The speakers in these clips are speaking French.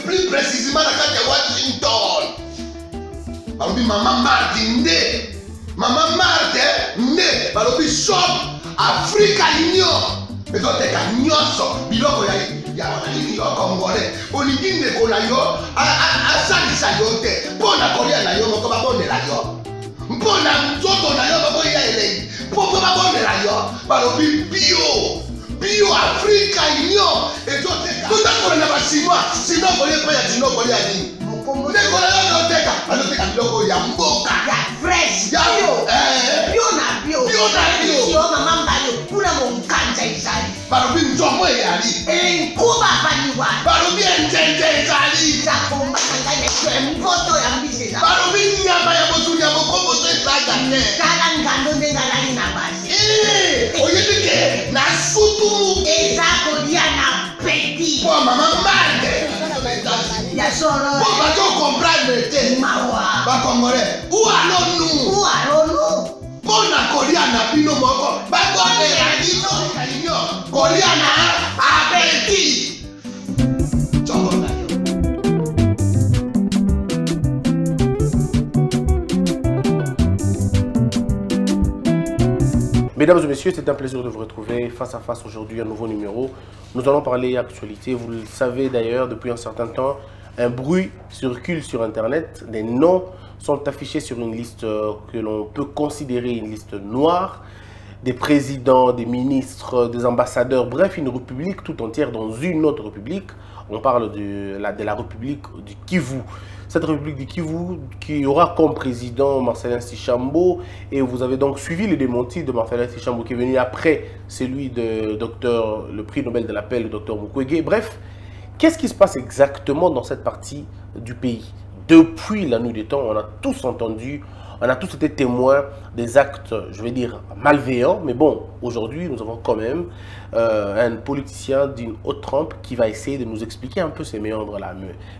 Plus précisément dans la Washington. Maman Martin né. Maman Martin né. Shop Africa Union. Mais quand tu es biloko ya congolais. Olingi ndeko na yo asalisa yo te. Mpona kolia na yo moko babondela yo. Mpona nzoto na yo baboya elei. Mpo babondela yo. Balobi bio Africa Union. Ezoteka. Tutakola na basinois. Sino kolia pa ya sino kolia nini. Ndeko na yo azoteka. Azoteka biloko ya mboka. Ya fresh. Bio na bio. Yo mama mbayo. Kuna monkanja izali. Balobi nzomo eyali. Nkuba baniwa. Balobi enjenje ezali. Zakomba kangane kwe mpoto ya mbise. Balobi nyama ya botu ya mokombo to ezaga ne. Kala ngando ndengalali na basi. Oyebike na sutu. Ezako dia na peti. Po mama mande. Ya soro. Po bato comprendre te. Mawa. Ba congolais. Où allons-nous? Pona kolia na bino moko. Ba kone ya dino. Kolia na abeti. Mesdames et messieurs, c'est un plaisir de vous retrouver face à face aujourd'hui, un nouveau numéro. Nous allons parler actualité. Vous le savez d'ailleurs, depuis un certain temps, un bruit circule sur Internet. Des noms sont affichés sur une liste que l'on peut considérer une liste noire. Des présidents, des ministres, des ambassadeurs, bref, une république tout entière dans une autre république. On parle de la république du Kivu. Cette république du Kivu qui aura comme président Marcellin Sichambo. Et vous avez donc suivi le démenti de Marcellin Sichambo qui est venu après celui de le prix Nobel de la paix, le docteur Mukwege. Bref, qu'est-ce qui se passe exactement dans cette partie du pays? Depuis la nuit des temps, on a tous entendu, on a tous été témoins des actes, je vais dire, malveillants. Mais bon, aujourd'hui, nous avons quand même un politicien d'une haute trempe qui va essayer de nous expliquer un peu ces méandres-là.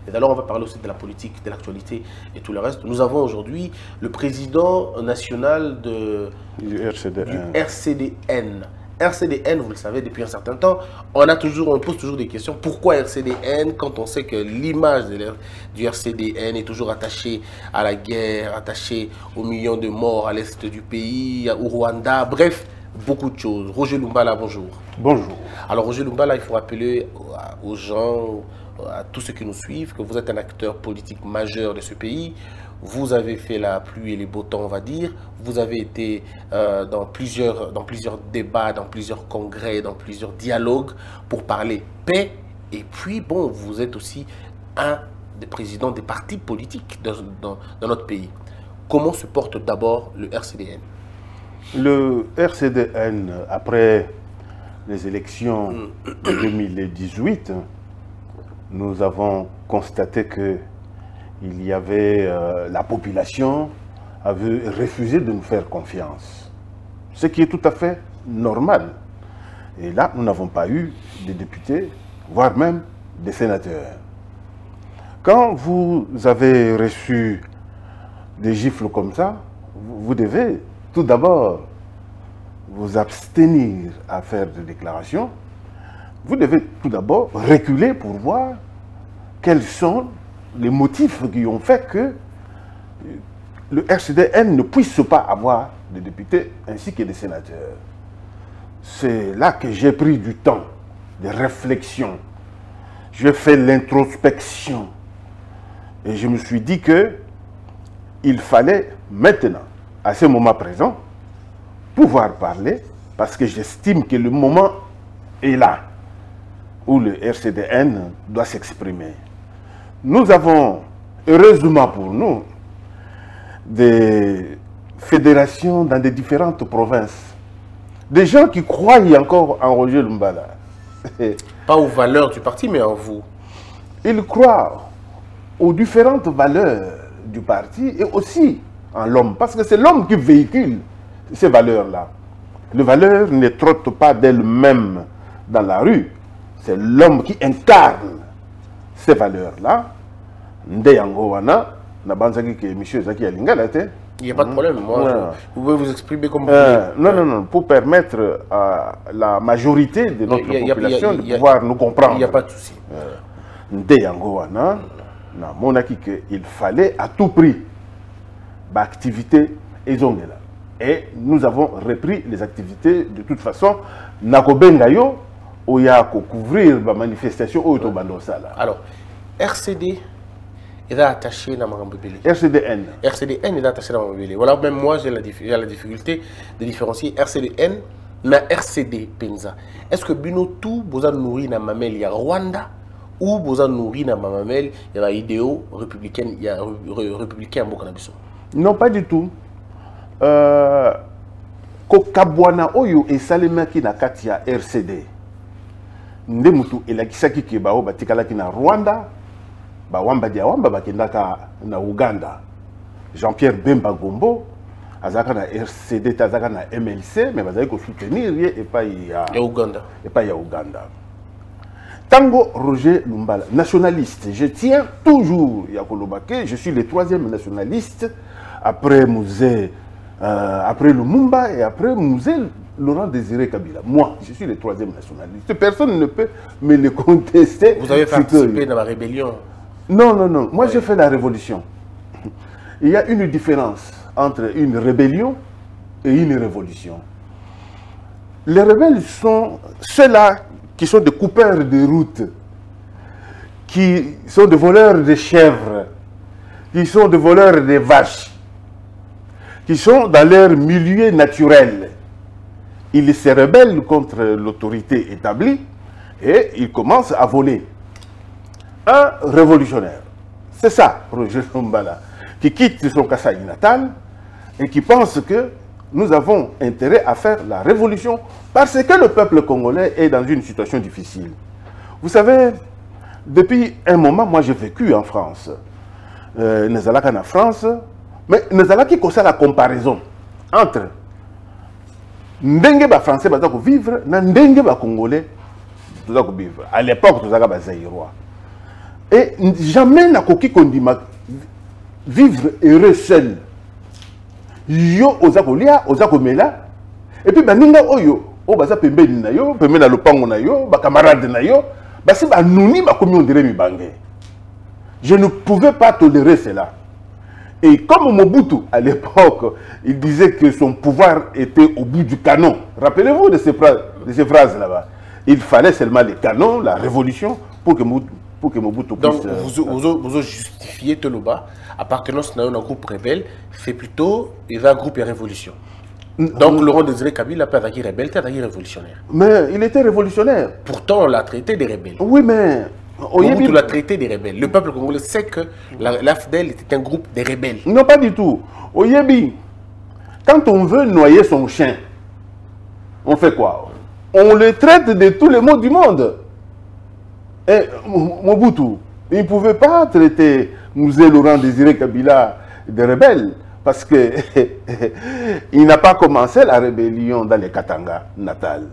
Et alors, on va parler aussi de la politique, de l'actualité et tout le reste. Nous avons aujourd'hui le président national du RCDN. RCDN, vous le savez, depuis un certain temps, on pose toujours des questions. Pourquoi RCDN quand on sait que l'image du RCDN est toujours attachée à la guerre, attachée aux millions de morts à l'est du pays, au Rwanda, bref, beaucoup de choses. Roger Lumbala, bonjour. Bonjour. Alors Roger Lumbala, il faut rappeler aux gens, à tous ceux qui nous suivent, que vous êtes un acteur politique majeur de ce pays. Vous avez fait la pluie et les beaux temps, on va dire. Vous avez été dans plusieurs débats, dans plusieurs congrès, dans plusieurs dialogues pour parler paix. Et puis, bon, vous êtes aussi un des présidents des partis politiques dans notre pays. Comment se porte d'abord le RCDN? Le RCDN, après les élections de 2018, nous avons constaté que il y avait la population avait refusé de nous faire confiance, ce qui est tout à fait normal. Et là, nous n'avons pas eu de députés, voire même des sénateurs. Quand vous avez reçu des gifles comme ça, vous devez tout d'abord vous abstenir à faire des déclarations. Vous devez tout d'abord reculer pour voir quels sont les motifs qui ont fait que le RCDN ne puisse pas avoir de députés ainsi que des sénateurs. C'est là que j'ai pris du temps de réflexion. J'ai fait l'introspection et je me suis dit que il fallait maintenant, à ce moment présent, pouvoir parler parce que j'estime que le moment est là où le RCDN doit s'exprimer. Nous avons, heureusement pour nous, des fédérations dans des différentes provinces. Des gens qui croient encore en Roger Lumbala. Pas aux valeurs du parti, mais en vous. Ils croient aux différentes valeurs du parti et aussi en l'homme. Parce que c'est l'homme qui véhicule ces valeurs-là. Les valeurs ne trottent pas d'elles-mêmes dans la rue. C'est l'homme qui incarne ces valeurs-là. Il n'y a pas de problème. Moi, vous pouvez vous exprimer comme vous voulez. Non. Pour permettre à la majorité de notre population de pouvoir nous comprendre. Il n'y a pas de souci. nde yango wana na monaki que il fallait à tout prix ba activité ezongela. Et nous avons repris les activités de toute façon. Nakobenga yo oya ko couvrir ba manifestation au Tobando Sala. Alors, RCD est attaché dans ma mobile. RCDN. RCDN est attaché dans ma mobile. Voilà, même moi j'ai la difficulté de différencier RCDN mais RCD Penza. Est-ce que Bino tout vous a nourri dans ma mamel, il y a Rwanda ou vous a nourri dans ma mamel, il y a l'idéo républicaine, il y a républicain à Mokanabiso? Non, pas du tout. Kokabwana oyo esalemaki na kati ya RCD. Nde mutu elakisaki ke bao batikalaki na Rwanda, bawamba dia wamba bakendaka na Uganda. Jean-Pierre Bemba Gombo azaka na RCD tazaka na MLC mais bazali ko soutenir ye epai ya Uganda. Epai ya Uganda. Tango Roger Lumbala, nationaliste, je tiens toujours ya kolobake, je suis le 3e nationaliste après Musée après Lumumba et après Musée Laurent Désiré Kabila. Moi, je suis le 3e nationaliste. Personne ne peut me le contester. Vous avez participé dans la rébellion? Non, non, non. Moi, j'ai fait la révolution. Il y a une différence entre une rébellion et une révolution. Les rebelles sont ceux-là qui sont des coupeurs de routes, qui sont des voleurs de chèvres, qui sont des voleurs de vaches, qui sont dans leur milieu naturel. Ils se rebellent contre l'autorité établie et ils commencent à voler. Un révolutionnaire, c'est ça, Roger Lumbala, qui quitte son Kasaï natal et qui pense que nous avons intérêt à faire la révolution parce que le peuple congolais est dans une situation difficile. Vous savez, depuis un moment, moi j'ai vécu en France. Nous allons en France, mais nous allons qui la comparaison entre ndenge ba français bazako vivre na ndenge ba congolais bazako vivre. À l'époque, nous avons zaïrois. Et jamais n'a koki kondima vivre heureux seul. Yo ozako lia, ozako mela. Et puis baninga oyo, o baza pembeni na yo, pembeni na lopango na yo, ba camarade na yo, basi ba nuni ba komi on dirait mi bangé. Je ne pouvais pas tolérer cela. Et comme Mobutu, à l'époque, il disait que son pouvoir était au bout du canon. Rappelez-vous de ces phrases là-bas. Il fallait seulement les canons, la révolution, pour que Mobutu puisse... Donc, vous justifiez Toloba, appartenance à un groupe rebelle, c'est plutôt un groupe de révolution. Donc, Laurent Désiré Kabila n'a pas attaqué rebelle, il a attaqué révolutionnaire. Mais il était révolutionnaire. Pourtant, on l'a traité des rebelles. Oui, mais... Mobutu l'a traité des rebelles. Le peuple congolais sait que l'AFDEL était un groupe de rebelles. Non, pas du tout. Oyebi, quand on veut noyer son chien, on fait quoi? On le traite de tous les maux du monde. Et Mobutu, il ne pouvait pas traiter Musée Laurent Désiré Kabila de rebelle parce que il n'a pas commencé la rébellion dans les Katanga natales.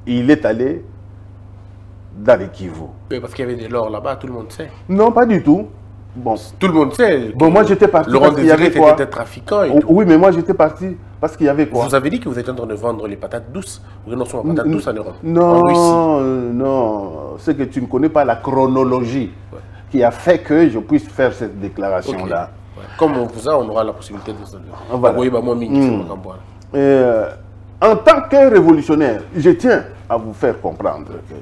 Il est allé dans les Kivu. Oui, parce qu'il y avait de l'or là-bas, tout le monde sait. Non, pas du tout. Bon, tout le monde sait. Bon, moi j'étais parti Laurent parce qu'il y avait quoi? était trafiquant et tout. Oui, mais moi j'étais parti parce qu'il y avait quoi? Vous avez dit que vous étiez en train de vendre les patates douces. Vous renonçez aux patates douces en Europe. Non, en Russie. Non. C'est que tu ne connais pas la chronologie qui a fait que je puisse faire cette déclaration-là. Ouais. Comme on vous a, on aura la possibilité de se dire. Voilà. En tant que révolutionnaire, je tiens à vous faire comprendre que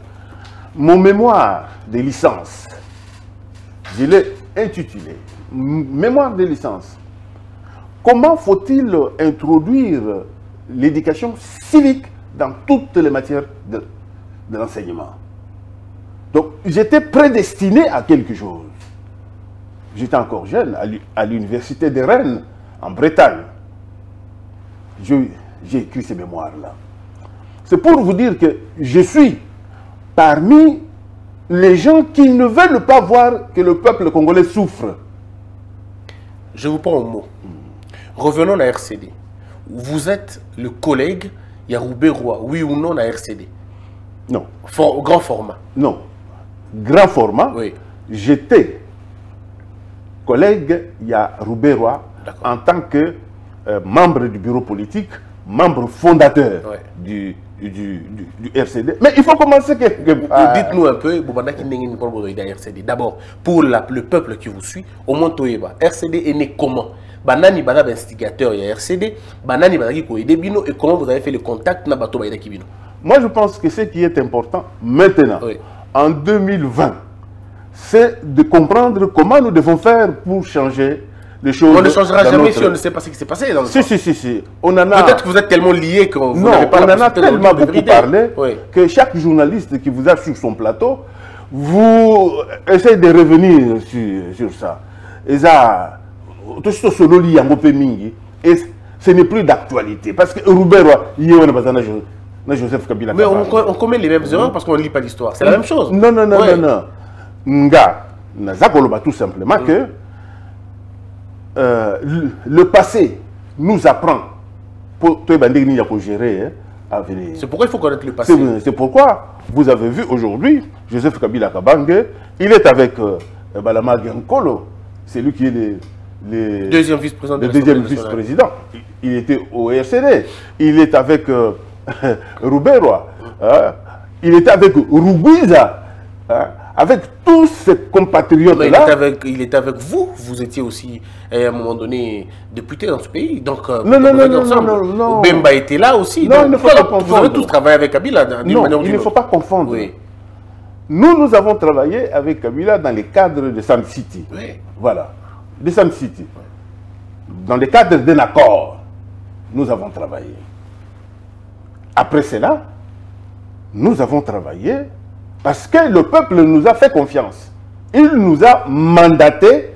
mon mémoire de licence, je l'ai intitulé Mémoire de licence. Comment faut-il introduire l'éducation civique dans toutes les matières de l'enseignement? Donc, j'étais prédestiné à quelque chose. J'étais encore jeune, à l'université de Rennes, en Bretagne. J'ai écrit ces mémoires-là. C'est pour vous dire que je suis parmi les gens qui ne veulent pas voir que le peuple congolais souffre. Je vous prends au mot. Revenons à RCD. Vous êtes le collègue Yaroubé Roy, oui ou non à RCD? Non. Grand format? Non. Grand format, oui. J'étais collègue Yaroubé Roy en tant que membre du bureau politique membre fondateur du RCD. Mais il faut commencer quelque part. Dites-nous un peu, d'abord, pour le peuple qui vous suit, au moins Toyeba, RCD est né comment? Banani Badab instigateur, il y a RCD, Banani Badaki Koïde Bino, et comment vous avez fait le contact na Bato Baïda Kibino? Moi, je pense que ce qui est important maintenant, en 2020, c'est de comprendre comment nous devons faire pour changer les choses. On ne changera jamais si on ne sait pas ce qui s'est passé dans le Si. On en a... Peut-être que vous êtes tellement liés que vous non, n'avez pas on en a tellement beaucoup parlé oui. que chaque journaliste qui vous a sur son plateau, vous essayez de revenir sur ça. Et ça, et ce n'est plus d'actualité. Parce que Roubert, Joseph Kabila. Mais on commet les mêmes erreurs parce qu'on ne lit pas l'histoire. C'est la même chose. Non. Nga, tout simplement que le passé nous apprend pour gérer à venir. C'est pourquoi il faut connaître le passé. C'est pourquoi vous avez vu aujourd'hui Joseph Kabila Kabange, il est avec Balama Giankolo, c'est lui qui est le deuxième vice-président. Il était au RCD. Il est avec Rouberois. Il était avec Rouguiza. Avec tous ces compatriotes-là. Il était avec vous. Vous étiez aussi, à un moment donné, député dans ce pays. Donc, non. Bemba était là aussi. Non, donc, il ne faut pas confondre. Vous avez tous travaillé avec Kabila. Non, il ne faut pas confondre. Oui. Nous avons travaillé avec Kabila dans le cadre de Sun City. Oui. Voilà. De Sun City. Dans le cadre d'un accord, nous avons travaillé. Après cela, nous avons travaillé parce que le peuple nous a fait confiance. Il nous a mandaté,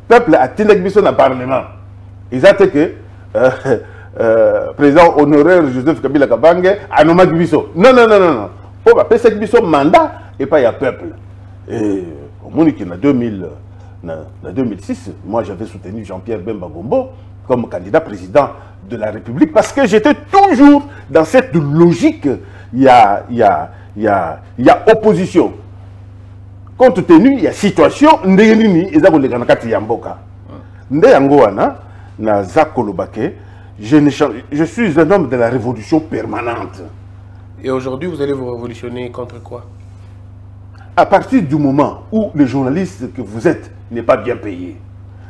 peuple à Tinekbison au Parlement. Ils ont dit que président honoraire Joseph Kabila Kabange a nommé Biso. Non. Pour appeler ce Biso mandat et pas il y a peuple. Et au monde qui en 2006, moi j'avais soutenu Jean-Pierre Bemba Gombo comme candidat président de la République parce que j'étais toujours dans cette logique. Il y a opposition. Compte tenu, il y a situation, je suis un homme de la révolution permanente. Et aujourd'hui, vous allez vous révolutionner contre quoi? À partir du moment où le journaliste que vous êtes n'est pas bien payé,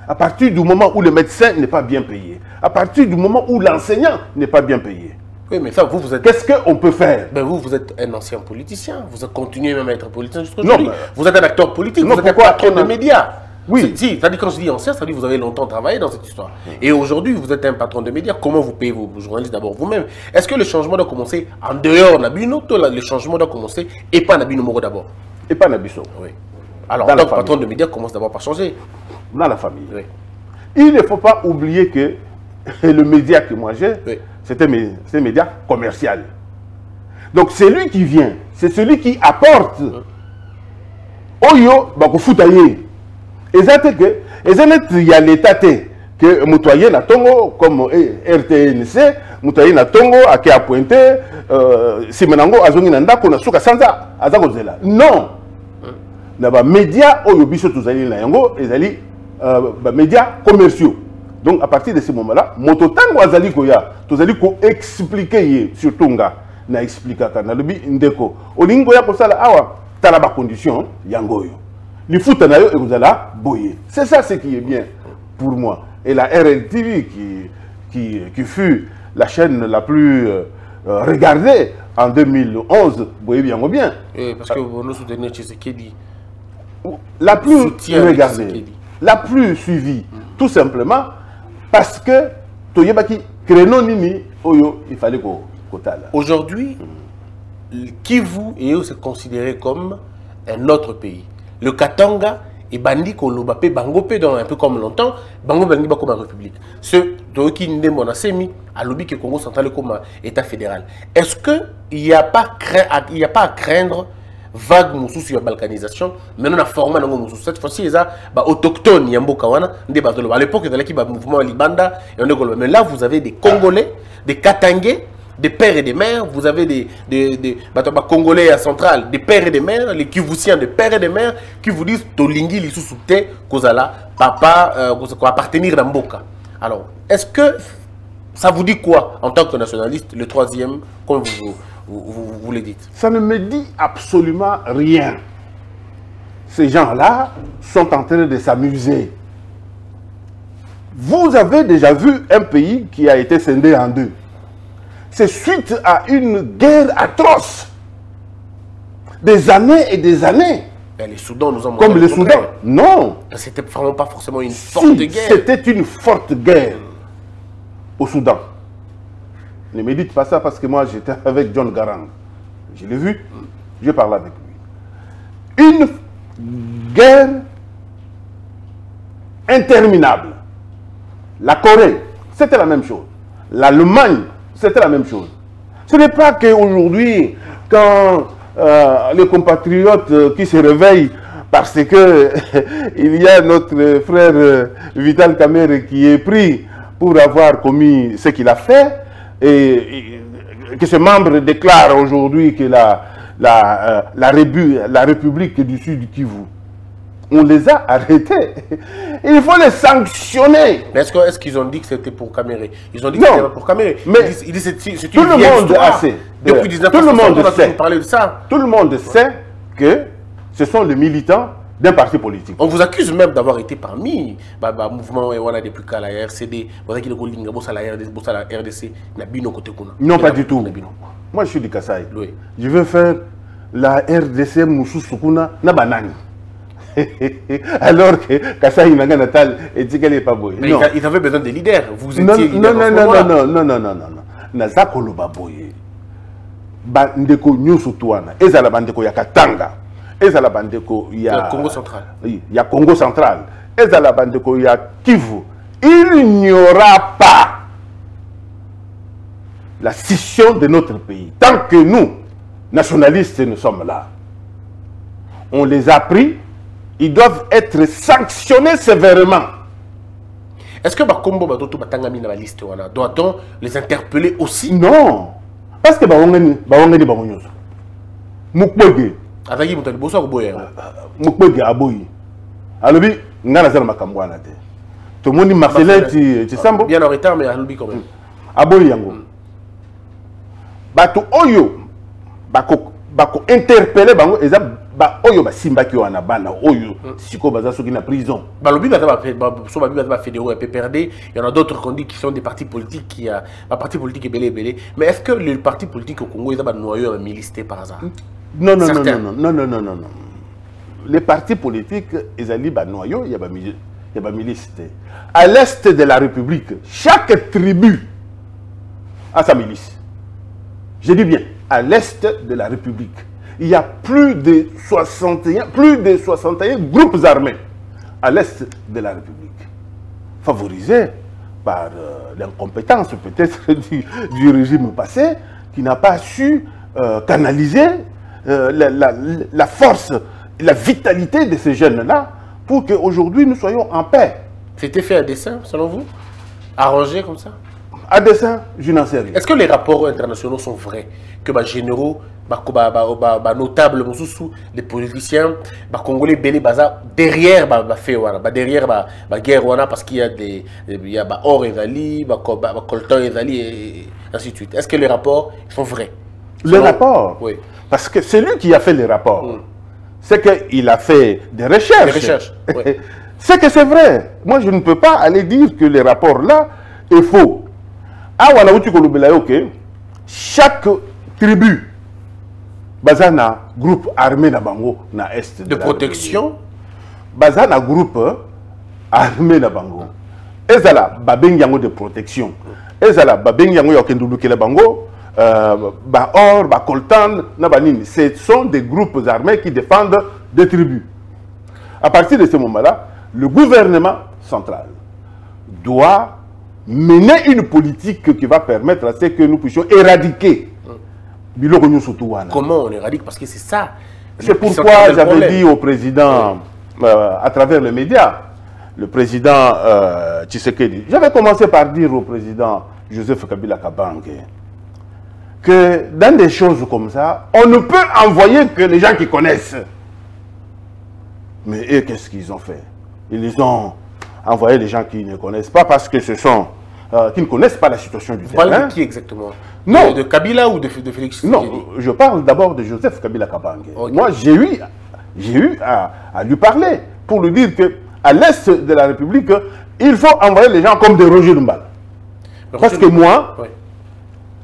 à partir du moment où le médecin n'est pas bien payé, à partir du moment où l'enseignant n'est pas bien payé. Oui, mais ça, vous êtes... Qu'est-ce qu'on peut faire? Ben vous êtes un ancien politicien. Vous continuez même à être politicien jusqu'aujourd'hui. Vous êtes un acteur politique. Non, vous êtes un patron de médias. Oui. Si, c'est-à-dire quand je dis ancien, ça veut dire que vous avez longtemps travaillé dans cette histoire. Et aujourd'hui, vous êtes un patron de médias. Comment vous payez vos journalistes d'abord vous-même? Est-ce que le changement doit commencer en dehors Nabino? Le changement doit commencer et pas Nabino Moro d'abord? Et pas Nabiso. Oui. Alors, en tant que patron de médias, commence d'abord par changer. Dans la famille. Oui. Il ne faut pas oublier que le média que moi j'ai, c'est un média commercial. Donc c'est lui qui vient, c'est celui qui apporte. Oyo, bakoufutaye. Et ça que, il y a l'état que Moutoye na Tongo, comme RTNC, Moutoye na Tongo, a qui a pointé, Simenango, Azongi Nanda, Kona Souka Sanza, Azakozela. Non! Les médias, Oyo Biso Touzali Nayango, les médias commerciaux. Donc à partir de ce moment-là, mototango azali koya, tozali ko expliquer surtout nga na expliquer na lobi ndeko. Olingo ya kosala awa tala ba condition yangoyo. Li futa na yo e kozala boye. C'est ça ce qui est bien pour moi. Et la RLTV qui fut la chaîne la plus regardée en 2011, boye bien bien. Parce que vous nous soutenez Tshisekedi. La plus regardée, la plus suivie, tout simplement. Parce que il fallait qu'on. Aujourd'hui, Kivu est considéré comme un autre pays. Le Katanga et Bandi Kolobapé, Bangopé, dans un peu comme longtemps, Bango Bandi comme une république. Ce qui n'est mon semi à l'objet que Congo central comme un État fédéral. Est-ce qu'il n'y a pas à craindre vague moussou sur la balkanisation, mais on a formé un moussou. Cette fois-ci, il y a autochtones, il y a à l'époque, il y a un mouvement Libanda, mais là, vous avez des Congolais, des Katangais, des pères et des mères, vous avez des Congolais à Centrale, des pères et des mères, les Kivusiens, des pères et des mères, qui vous disent Tolingi, Lissousouté, Kozala, papa, appartenir à Mboka. Alors, est-ce que Ça vous dit quoi en tant que nationaliste, le troisième, comme vous le dites? Ça ne me dit absolument rien. Ces gens-là sont en train de s'amuser. Vous avez déjà vu un pays qui a été scindé en deux. C'est suite à une guerre atroce. Des années et des années. Mais les Soudans nous ont montré Comme le Soudan. Non. C'était vraiment pas forcément une forte guerre. C'était une forte guerre au Soudan. Ne me dites pas ça parce que moi j'étais avec John Garang. Je l'ai vu, je parlais avec lui. Une guerre interminable. La Corée, c'était la même chose. L'Allemagne, c'était la même chose. Ce n'est pas qu'aujourd'hui, quand les compatriotes qui se réveillent parce que il y a notre frère Vital Kamerhe qui est pris pour avoir commis ce qu'il a fait, et que ce membre déclare aujourd'hui que la République du Sud Kivu, on les a arrêtés. Il faut les sanctionner. Mais est-ce qu'ils ont dit que c'était pour Kamerhe? Ils ont dit que c'était pour Kamerhe. Mais ils disent c'est tout le monde sait. Depuis 1960, on a toujours parlé de ça. Tout le monde sait que ce sont les militants d'un parti politique. On vous accuse même d'avoir été parmi le mouvement Ewana depuis qu'à la RCD, la RDC, non, pas du tout. Moi, je suis du Kasaï. Oui. Je veux faire la RDC Moussou Sukuna Nabanani. Alors que Kasaï Natal et Tigale n'est pas beau. Ils avaient besoin de leaders. Vous étiez leader. Non. Nazakolo Baboye. Bandeko Nyusutuana. Ezala Bandeko Yakatanga. Ezala Bandeko ya Congo central. Il y a Congo central. Ezala Bandeko ya Kivu. Il n'y aura pas la scission de notre pays. Tant que nous, nationalistes, nous sommes là. On les a pris. Ils doivent être sanctionnés sévèrement. Est-ce que Bakombo Batoto Batangami dans la liste doit-on les interpeller aussi? Non. Parce que Bawangani Bangonyoso. Mukbege. Atagi Moutali Bosso Boye. Mukbege Aboyi. Alobi, Ngana Zara Makambwana. Tout le monde dit Marcelin, tu sambo? Bien en retard, mais Alobi quand même. Aboyi Yango. Bato Oyo. Bako interpeller Bango. Oyo ba simba ki wana bana oyo siko baza soki na prison. Balobi ba fédéraux PPRD, il y en a d'autres qu'on dit qui sont des partis politiques qui a parti politique belé. Mais est-ce que les partis politiques au Congo ils ont noyau milisté par hasard? Non. Les partis politiques ils ont ba noyau, il y a ba milisté. À l'est de la République, chaque tribu a sa milice. Je dis bien à l'est de la République. Il y a plus de 61 groupes armés à l'est de la République, favorisés par l'incompétence peut-être du régime passé, qui n'a pas su canaliser la force, la vitalité de ces jeunes-là pour qu'aujourd'hui nous soyons en paix. C'était fait à dessein, selon vous? Arrangé comme ça? À dessein, je n'en sais rien. Est-ce que les rapports internationaux sont vrais? Que les généraux, les notables, les politiciens, les Congolais, derrière la guerre, parce qu'il y a or et coltan et ainsi de suite. Est-ce que les rapports sont vrais? Les rapports? Oui. Parce que c'est lui qui a fait les rapports. C'est qu'il a fait des recherches. Des recherches, oui. C'est que c'est vrai. Moi, je ne peux pas aller dire que les rapports-là est faux. Chaque tribu, bazana groupe armé na bango na est de protection, bazana groupe armé na bango. Ezala babengiango de protection. Ezala babengiango yokendulukela bango ba or ba coltan na banini. Ce sont des groupes armés qui défendent des tribus. À partir de ce moment-là, le gouvernement central doit mener une politique qui va permettre à ce que nous puissions éradiquer. Comment on éradique? Parce que c'est ça. C'est pourquoi j'avais dit au président, à travers les médias, le président Tshisekedi, j'avais commencé par dire au président Joseph Kabila Kabange que dans des choses comme ça, on ne peut envoyer que les gens qui connaissent. Mais eux, qu'est-ce qu'ils ont fait? Ils ont envoyé les gens qui ne connaissent pas parce que ce sont qui ne connaissent pas la situation du Vous parlez terrain. de qui exactement? Non. De Kabila ou de Félix Tshisekedi? Non, je parle d'abord de Joseph Kabila Kabange. Ok. Moi, j'ai eu à lui parler pour lui dire qu'à l'est de la République, il faut envoyer les gens comme des Roger Lumbala. Parce que moi, Ouais.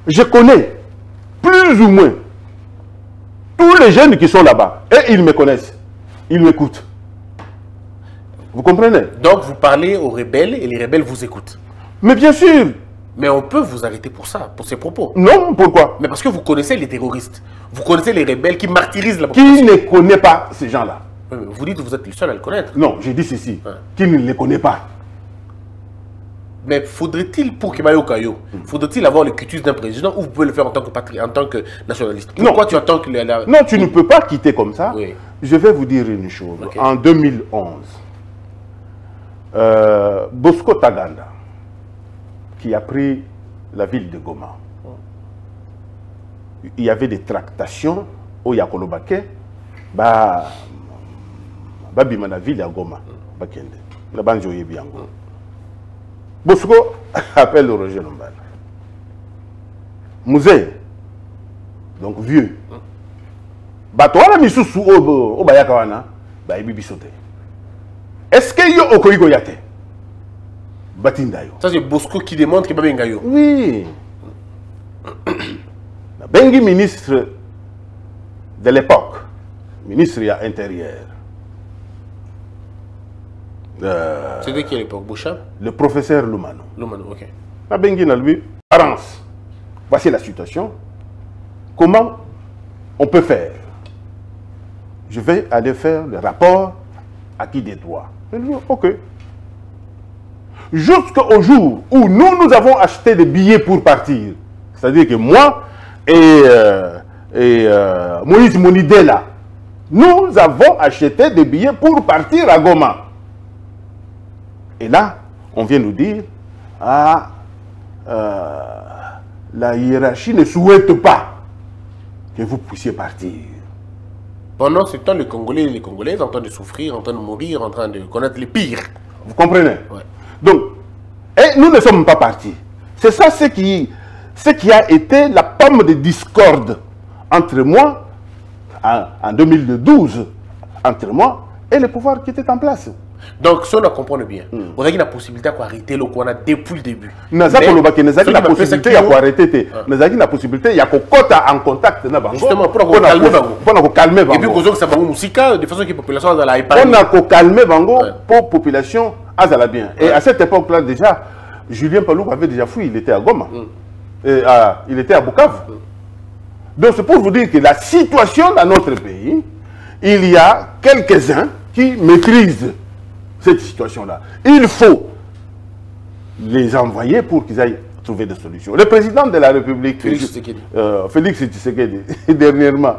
je connais plus ou moins tous les jeunes qui sont là-bas. Et ils me connaissent. Ils m'écoutent. Vous comprenez? Donc vous parlez aux rebelles et les rebelles vous écoutent. Mais bien sûr. Mais on peut vous arrêter pour ça, pour ces propos. Non, pourquoi? Mais parce que vous connaissez les terroristes. Vous connaissez les rebelles qui martyrisent la Qui population. ne connaît pas ces gens-là? Oui, mais vous dites que vous êtes le seul à le connaître. Non, j'ai dit ceci. Ouais. Qui ne les connaît pas? Mais faudrait-il, pour Kimayo Kayo, faudrait-il avoir le cutus d'un président ou vous pouvez le faire en tant que nationaliste? Pourquoi Non. tu attends que Non, tu ne peux pas quitter comme ça. Oui. Je vais vous dire une chose. Ok. En 2011, Bosco Taganda, qui a pris la ville de Goma, il y avait des tractations au Yakolobake, bima na ville à Goma, Bakende, la banjo yebiango. Bosco appelle Roger Lumbala. Musée, donc vieux. Batouana misusu au Bayakawana, bibisote. Est-ce que yo okoiko yate? Batindayo. Ça c'est Bosco qui démontre que Babengayo. Oui. Bengi ministre de l'époque, ministre intérieur. C'était qui à l'époque? Bouchard? Le professeur Lumano. Lumano, ok. Bengi n'a lui, Arance. Voici la situation. Comment on peut faire? Je vais aller faire le rapport à qui des droits. Je dis, ok. Jusqu'au jour où nous avons acheté des billets pour partir. C'est-à-dire que moi et Moïse Monidela, nous avons acheté des billets pour partir à Goma. Et là, on vient nous dire, la hiérarchie ne souhaite pas que vous puissiez partir. Pendant ce temps, les Congolais et les Congolaises en train de souffrir, en train de mourir, en train de connaître les pires. Vous comprenez? Ouais. Donc, et nous ne sommes pas partis. C'est ça ce qui a été la pomme de discorde entre moi, en 2012, entre moi et le pouvoir qui était en place. Donc, si on comprend bien, on a la possibilité d'arrêter le qu'on a depuis le début. Nous avons la possibilité d'arrêter. Nous avons la possibilité de en contact. Justement, pour calmer Bango. Et puis, pour que ça va de façon que la population a la épargne. On a calmé Bango pour la population à bien. Et à cette époque-là, déjà, Julien Palou avait déjà fui, il était à Goma. Il était à Bukavu. Donc, c'est pour vous dire que la situation dans notre pays, il y a quelques-uns qui maîtrisent cette situation-là. Il faut les envoyer pour qu'ils aillent trouver des solutions. Le président de la République, Félix Tshisekedi, dernièrement,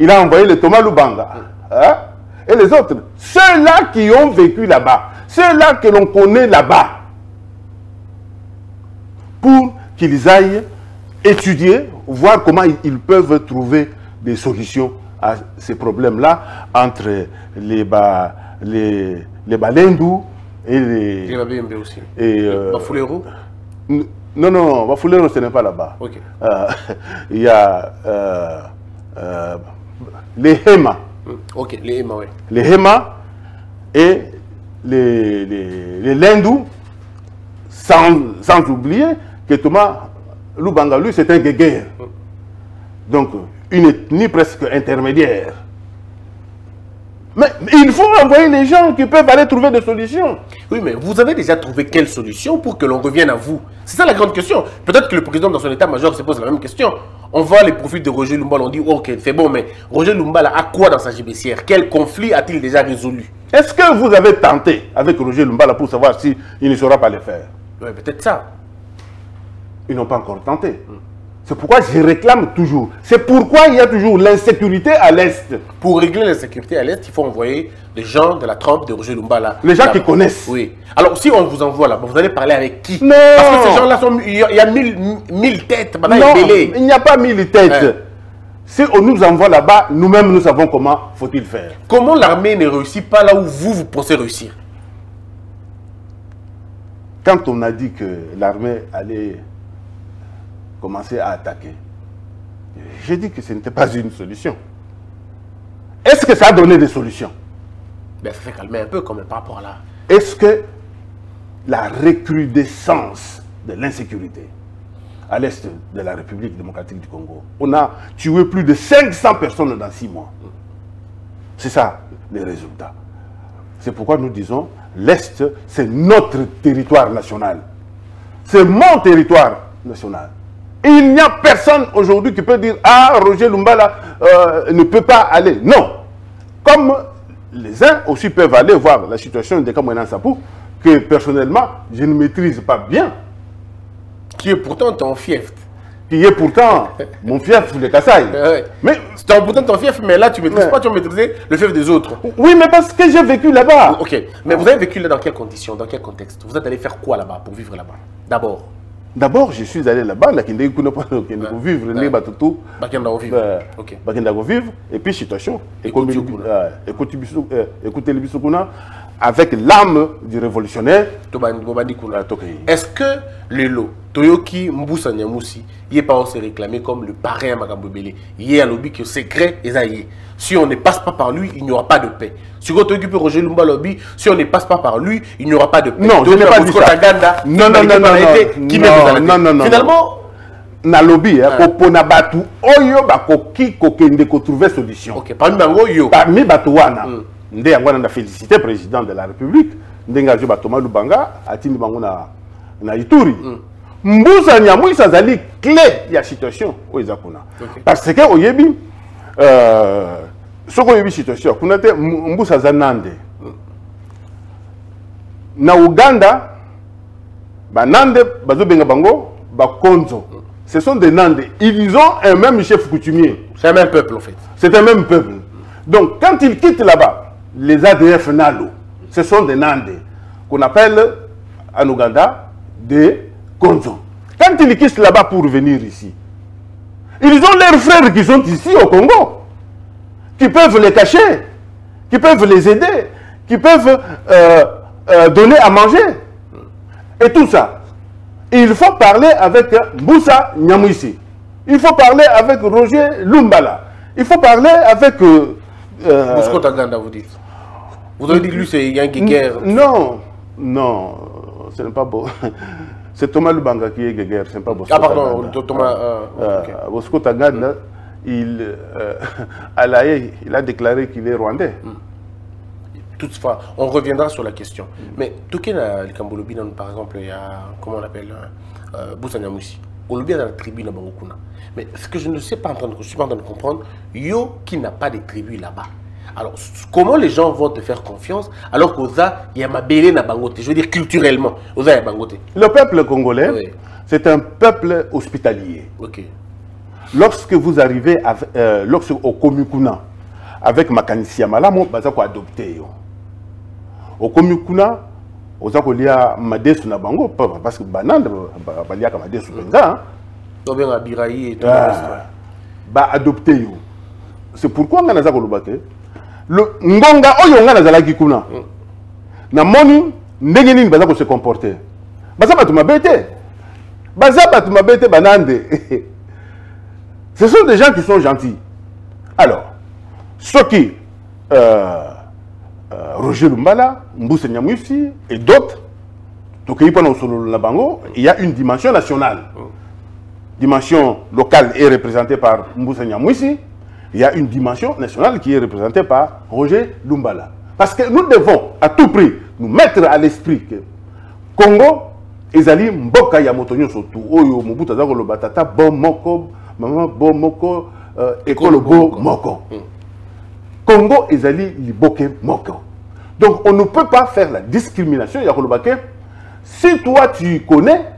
il a envoyé le Thomas Lubanga. Hein? Et les autres, ceux-là qui ont vécu là-bas, ceux-là que l'on connaît là-bas, pour qu'ils aillent étudier, voir comment ils peuvent trouver des solutions à ces problèmes-là entre les Balendou et les Babembe aussi. Et Bafulero? Non, Bafulero, ce n'est pas là-bas. Okay. Il y a les Hema. Ok, les Hema, oui. Les Hema et les Lendou, sans oublier que Thomas Lubanga, lui, c'est un guéguerre. Donc, une ethnie presque intermédiaire. Mais il faut envoyer les gens qui peuvent aller trouver des solutions. Oui, mais vous avez déjà trouvé quelle solution pour que l'on revienne à vous? C'est ça la grande question. Peut-être que le président dans son état-major se pose la même question. On voit les profils de Roger Lumbala, on dit ok, c'est bon, mais Roger Lumbala a quoi dans sa gibecière? Quel conflit a-t-il déjà résolu? Est-ce que vous avez tenté avec Roger Lumbala pour savoir s'il ne saura pas le faire? Oui, peut-être ça. Ils n'ont pas encore tenté. C'est pourquoi je réclame toujours. C'est pourquoi il y a toujours l'insécurité à l'Est. Pour régler l'insécurité à l'Est, il faut envoyer des gens de la trempe de Roger Lumbala. Les gens qui connaissent. Oui. Alors, si on vous envoie là, vous allez parler avec qui? Non. Parce que ces gens-là, il y a 1000 têtes. Non, il n'y a pas 1000 têtes. Ouais. Si on nous envoie là-bas, nous-mêmes, nous savons comment faut-il faire. Comment l'armée ne réussit pas là où vous pensez réussir? quand on a dit que l'armée allait commencer à attaquer, j'ai dit que ce n'était pas une solution. Est-ce que ça a donné des solutions? Ben, ça fait calmer un peu quand même par rapport à là. Est-ce que la recrudescence de l'insécurité à l'est de la République démocratique du Congo, on a tué plus de 500 personnes dans 6 mois. C'est ça les résultats. C'est pourquoi nous disons, l'Est, c'est notre territoire national. C'est mon territoire national. Et il n'y a personne aujourd'hui qui peut dire, ah, Roger Lumbala ne peut pas aller. Non. Comme les uns aussi peuvent aller voir la situation de Kamouena Sapou, que personnellement, je ne maîtrise pas bien. Qui est pourtant ton fief. Qui est pourtant mon fief de Kassai. Mais c'est pourtant ton fief, mais là tu ne maîtrises pas, tu as maîtrisé le fief des autres. Oui, mais parce que j'ai vécu là-bas. Ok, mais vous avez vécu là dans quelles conditions, dans quel contexte? Vous êtes allé faire quoi là-bas pour vivre là-bas? D'abord. D'abord, je suis allé là-bas, là, qui ne vivre, et puis situation, écoutez le bisokuna, avec l'âme du révolutionnaire. Est-ce que le lot, Toyoki Mboussa Nyamousi, il n'est pas se réclamé comme le parrain à Magambobele? Il y a un lobby qui est secret, et si on ne passe pas par lui, il n'y aura pas de paix. Si on occupe Roger Lumba Lobby, si on ne passe pas par lui, il n'y aura pas de paix. Non, je n'ai pas dit ça. Non. Finalement, na lobby, on a battu Oyo Bakoki Kokende ko trouver solution. Ok, parmi Bango, parmi Batouana, Ndé Angwana a félicité le président de la République, Ndengajo Batoma Lubanga, Atini Bangona na Ituri. Mboussa Nyamouis Azali clé de la situation au Izakuna. Parce que au Yebi, ce qu'on a situation, on a dit Mboussa Zanande. Na Uganda, Nande, Bazobenga Bango, Bakonzo. Ce sont des Nande. Ils ont un même chef coutumier. C'est un même peuple en fait. C'est un même peuple. Donc quand ils quittent là-bas, les ADF Nalo, ce sont des Nande, qu'on appelle en Ouganda des Konzo. Quand ils quittent là-bas pour venir ici, ils ont leurs frères qui sont ici au Congo, qui peuvent les cacher, qui peuvent les aider, qui peuvent donner à manger. Et tout ça. Il faut parler avec Mboussa Nyamouissi. Il faut parler avec Roger Lumbala. Il faut parler avec... Bosco Taganda, vous dites. Vous avez dit que lui, c'est Yankee Guerre. Non, ce n'est pas beau. C'est Thomas Lubanga qui est Guerre, ce n'est pas Bosco Taganda. Ah pardon, Thomas... Bosco Taganda, à La Haye, il a déclaré qu'il est rwandais. Toutefois, on reviendra sur la question. Mais Tokena Likambolobi, par exemple, il y a, comment on appelle, Boussa Nyamouissi. On le vient dans la tribu à Bangokuna. Mais ce que je ne suis pas en train de comprendre, yo qui n'a pas de tribu là-bas. Alors, comment les gens vont te faire confiance alors qu'Oza, il y a ma bélé na Bangote? Je veux dire culturellement, Oza y a Bangote. Le peuple congolais, c'est un peuple hospitalier. Ok. Lorsque vous arrivez au Komukuna, avec Makanisi Yamala, vous allez adopter. Au Komukuna, vous allez Madesu na Bango, parce que Banande, vous allez Madesu Benga. Donc, bien, Abiraï et tout adopter. C'est pourquoi on a dit le Ngonga Oyo on a zalaki kuna. Na moni ndenge nini baza ko se comporter. Baza batu mabete. Baza batu mabete banande. Ce sont des gens qui sont gentils. Alors, ceux qui Roger Lumbala, Mboussa Nyamouissi et d'autres, il y a une dimension nationale. Dimension locale est représentée par Mboussa Nyamouissi. Il y a une dimension nationale qui est représentée par Roger Lumbala. Parce que nous devons à tout prix nous mettre à l'esprit que Congo, Ezali Mboka Yamotonyo Sotu, Oyo Mobuta Zagolo Batata, Bomoko, Maman Bomoko, Ekolo Bomoko. Congo, Ezali Liboke Moko. Donc on ne peut pas faire la discrimination. Si toi tu connais,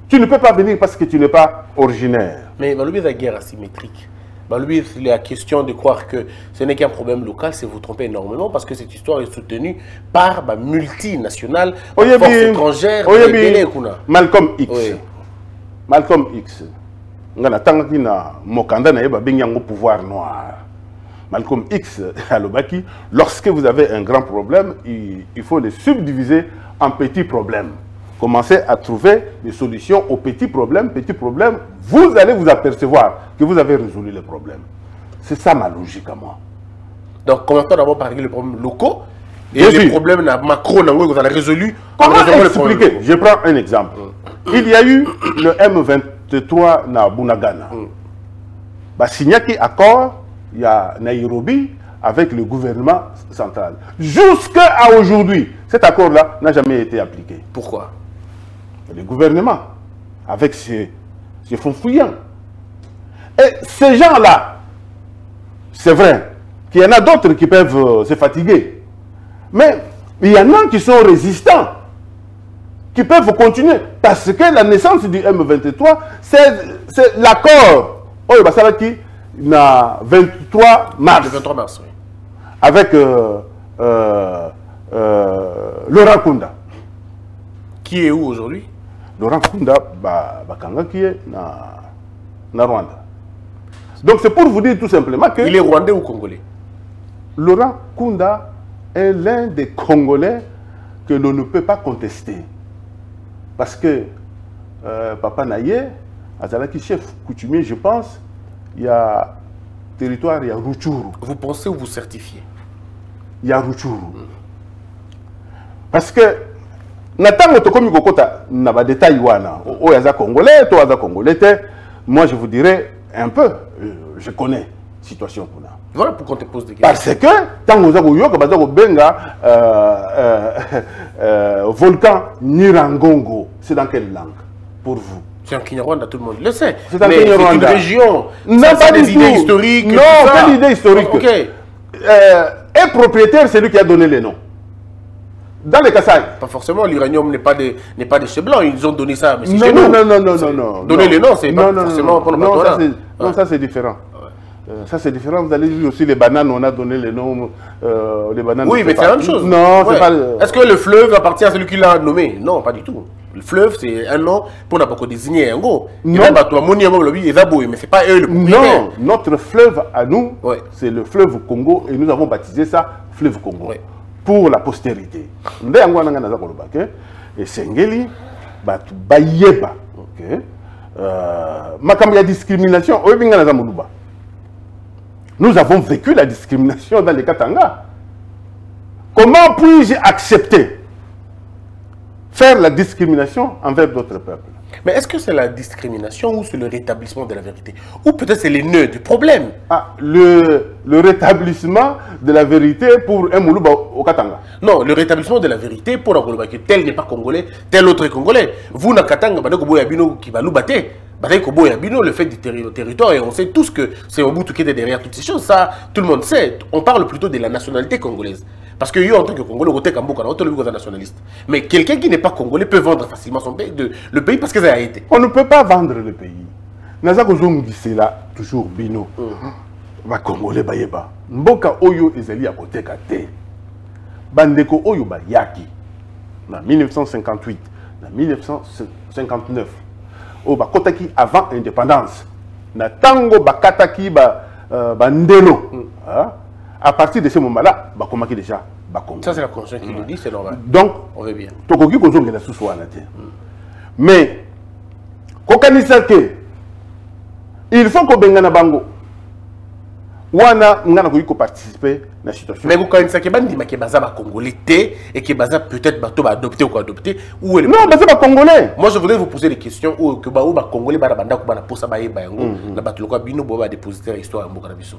tu ne peux pas venir parce que tu n'es pas originaire. Mais il y a une guerre asymétrique. Lui, il est la question de croire que ce n'est qu'un problème local, c'est vous tromper énormément parce que cette histoire est soutenue par multinationales, forces étrangères, Malcolm X. Oui. Malcolm X. Pouvoir noir. Malcolm X à Lobaki, lorsque vous avez un grand problème, il faut le subdiviser en petits problèmes. commencez à trouver des solutions aux petits problèmes, vous allez vous apercevoir que vous avez résolu les problèmes. C'est ça ma logique à moi. Donc, commençons d'abord par régler les problèmes locaux et Bien les sûr. problèmes macro que vous avez résolus. Comment les expliquer? problèmes. Je prends un exemple. Il y a eu le M23 na Bunagana. Bah, signé un accord, il y a Nairobi avec le gouvernement central. Jusqu'à aujourd'hui, cet accord-là n'a jamais été appliqué. Pourquoi? Le gouvernement, avec ses fonds fouillants. Et ces gens-là, c'est vrai qu'il y en a d'autres qui peuvent se fatiguer. Mais il y en a qui sont résistants, qui peuvent continuer. Parce que la naissance du M23, c'est l'accord. Oh, bah, ça va qui? Le 23 mars. Le 23 mars, oui. Avec Laurent Kunda. Qui est où aujourd'hui? Laurent Kunda, Bakanga qui est na Rwanda. Donc c'est pour vous dire tout simplement que... Il est rwandais ou congolais? Laurent Kunda est l'un des Congolais que l'on ne peut pas contester. Parce que Papa Naye, Azalaki chef coutumier, je pense, il y a territoire, il y a Rutshuru. Vous pensez ou vous certifiez? Il y a Rutshuru. Parce que, Nathan Tokomi Kokota n'a pas de détail wana. O yaza Congolais, toi yaza Congolais. Moi je vous dirais un peu, je connais la situation pour là. Voilà pourquoi on te pose des questions. Parce que, tant que vous avez benga volcan Nirangongo, c'est dans quelle langue pour vous? C'est un Kinyarwanda, tout le monde le sait. C'est un Mais c'est une Kinyarwanda. région. Non, Ça, pas c'est du des tout. idées historiques. Non, tout ça. pas d'idée historique. Ok. Et propriétaire, c'est lui qui a donné les noms. Dans les Kassai. Pas forcément, l'uranium n'est pas de chez blanc. Ils ont donné ça. Mais c'est Non, chez non, nous. non. Donner les noms, c'est pas non, forcément pour non, ça, le non, ça c'est différent. Ça c'est différent. Vous allez voir aussi les bananes, on a donné les noms. Les bananes. Oui, mais c'est la même chose. Non, c'est Ouais. pas. Est-ce que le fleuve appartient à celui qui l'a nommé? Non, pas du tout. Le fleuve, c'est un nom pour n'a pas désigner un go. Non. Mais c'est pas eux le propriétaire. Non, notre fleuve à nous, Ouais. c'est le fleuve Congo et nous avons baptisé ça fleuve Congo. Ouais. Pour la postérité. Et Sengeli, Bayeba. Makam ya discrimination, nous avons vécu la discrimination dans les Katanga. Comment puis-je accepter faire la discrimination envers d'autres peuples? Mais est-ce que c'est la discrimination ou c'est le rétablissement de la vérité? Ou peut-être c'est les nœuds du problème? Ah, le rétablissement de la vérité pour un Moulouba au Katanga. Non, le rétablissement de la vérité pour un Koloba que tel n'est pas congolais, tel autre est congolais. Vous, na Katanga, qui va nous battre. Le fait du territoire, et on sait tous que c'est Mobutu qui était derrière toutes ces choses. Ça, tout le monde sait. On parle plutôt de la nationalité congolaise. Parce que en tant que Congolais, on est nationaliste. Mais quelqu'un qui n'est pas congolais peut vendre facilement son pays, le pays parce que ça a été. On ne peut pas vendre le pays. C'est là toujours bino. Va Congolais bayeba. Mboka oyo ezali à côté kate. Bandeko oyo ba yaki. En 1958, en 1959. Au bakotaki avant l'indépendance. Na tango bakataki bandelo. À partir de ce moment-là, bakomaki déjà bakongo. Ça c'est la conscience qui le dit, c'est normal. Donc, on veut bien. Tokoki kozongela susu wana te. Mais kokanisa ke il faut ko benga na bango. Wana ngana ko participer na situation. Mais vous connaissez que bandi ma ke baza ba congolais té et que baza peut-être bato ba adopter ou quoi adopter ou est le... Non, baza ba congolais. Moi je voudrais vous poser des questions ou que ba ou ba congolais ba banda ko ba na posa ba yeba yango na bato lokwa bino bo ba dépositaire histoire mboka na biso.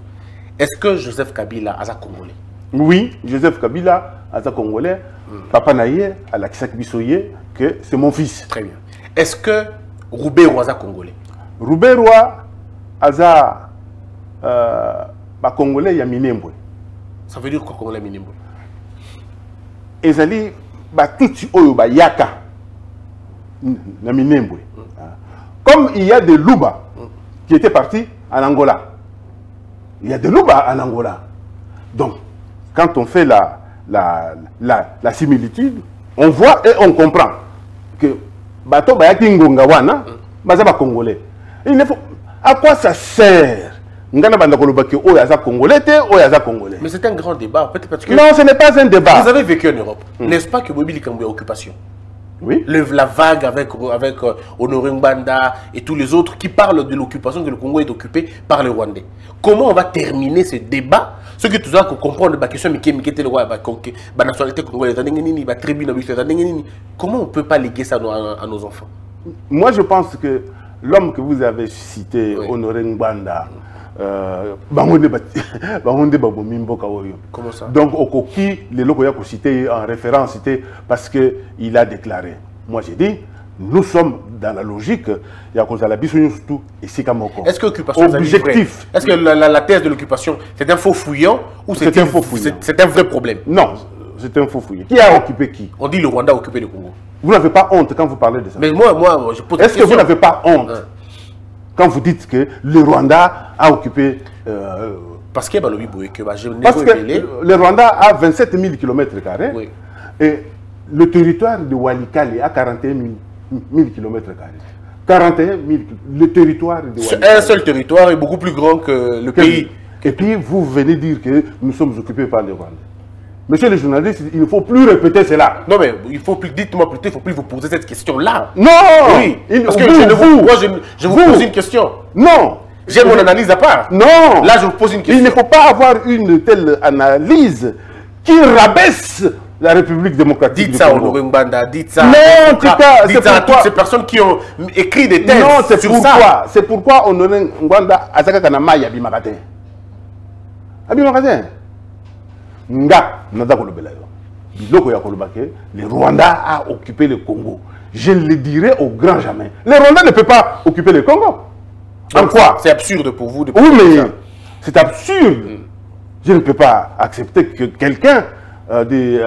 Est-ce que Joseph Kabila a congolais? Oui, Joseph Kabila a congolais. Papa Naye a la Bisoye que c'est mon fils. Très bien. Est-ce que Roubé Roi a congolais? Roubé Roi a congolais ya Minembwe. Ça veut dire quoi congolais Minembwe? Ezali batuti oyo ba yaka na Minembwe. Comme il y a des Luba qui étaient partis en Angola. Il y a des Luba en Angola. Donc, quand on fait la similitude, on voit et on comprend que Bato Bayaki Ngonga wana, Bazaba Congolais. À quoi ça sert? Ngana banda koloba ke oyaza Congolais te oyaza Congolais. Mais c'est un grand débat, peut-être parce que... Non, ce n'est pas un débat. Vous avez vécu en Europe. N'est-ce pas que Bobili Kambo est occupation? Oui. La vague avec Honoré Mbanda et tous les autres qui parlent de l'occupation, que le Congo est occupé par les Rwandais. Comment on va terminer ce débat? Ce que tu dois comprendre, la question la nationalité congolaise, la tribu, comment on ne peut pas léguer ça à nos enfants? Moi, je pense que l'homme que vous avez cité, oui. Honoré Mbanda, comment ça? Donc, Okoki, les locaux qui cité en référence, c'était parce qu'il a déclaré. Moi, j'ai dit, nous sommes dans la logique, il y a cause à la surtout ici comme est-ce que l'occupation objectif? Est-ce que la thèse de l'occupation, c'est un faux fouillant ou c'est un faux fouillant? C'est un vrai problème? Non, c'est un faux fouillant. Qui a occupé qui? On dit le Rwanda a occupé le Congo. Vous n'avez pas honte quand vous parlez de ça? Mais moi je pose la question. Est-ce que vous n'avez pas honte quand vous dites que le Rwanda a occupé... Parce que le Rwanda a 27 000 km², oui. Et le territoire de Walikale a 41 000 km². 41 000 le territoire de Walikale. Un seul territoire est beaucoup plus grand que le pays. Et puis vous venez dire que nous sommes occupés par les Rwandais. Monsieur le journaliste, il ne faut plus répéter cela. Non mais il faut plus, dites-moi plutôt, il ne faut plus vous poser cette question-là. Non. Oui. Parce que je vous pose une question. Non. J'ai mon analyse à part. Non. Là je vous pose une question. Il ne faut pas avoir une telle analyse qui rabaisse la République démocratique du Congo. Dites ça, Honoré Mbanda, dites ça. Non, dites ça à toutes ces personnes qui ont écrit des thèses. Non, c'est pourquoi. C'est pourquoi Honoré Mbanda a dit que Abimagatin. Abimagatin. Nga, le Rwanda a occupé le Congo. Je le dirai au grand jamais. Le Rwanda ne peut pas occuper le Congo. En quoi? C'est absurde pour vous de oui, mais c'est absurde. Je ne peux pas accepter que quelqu'un de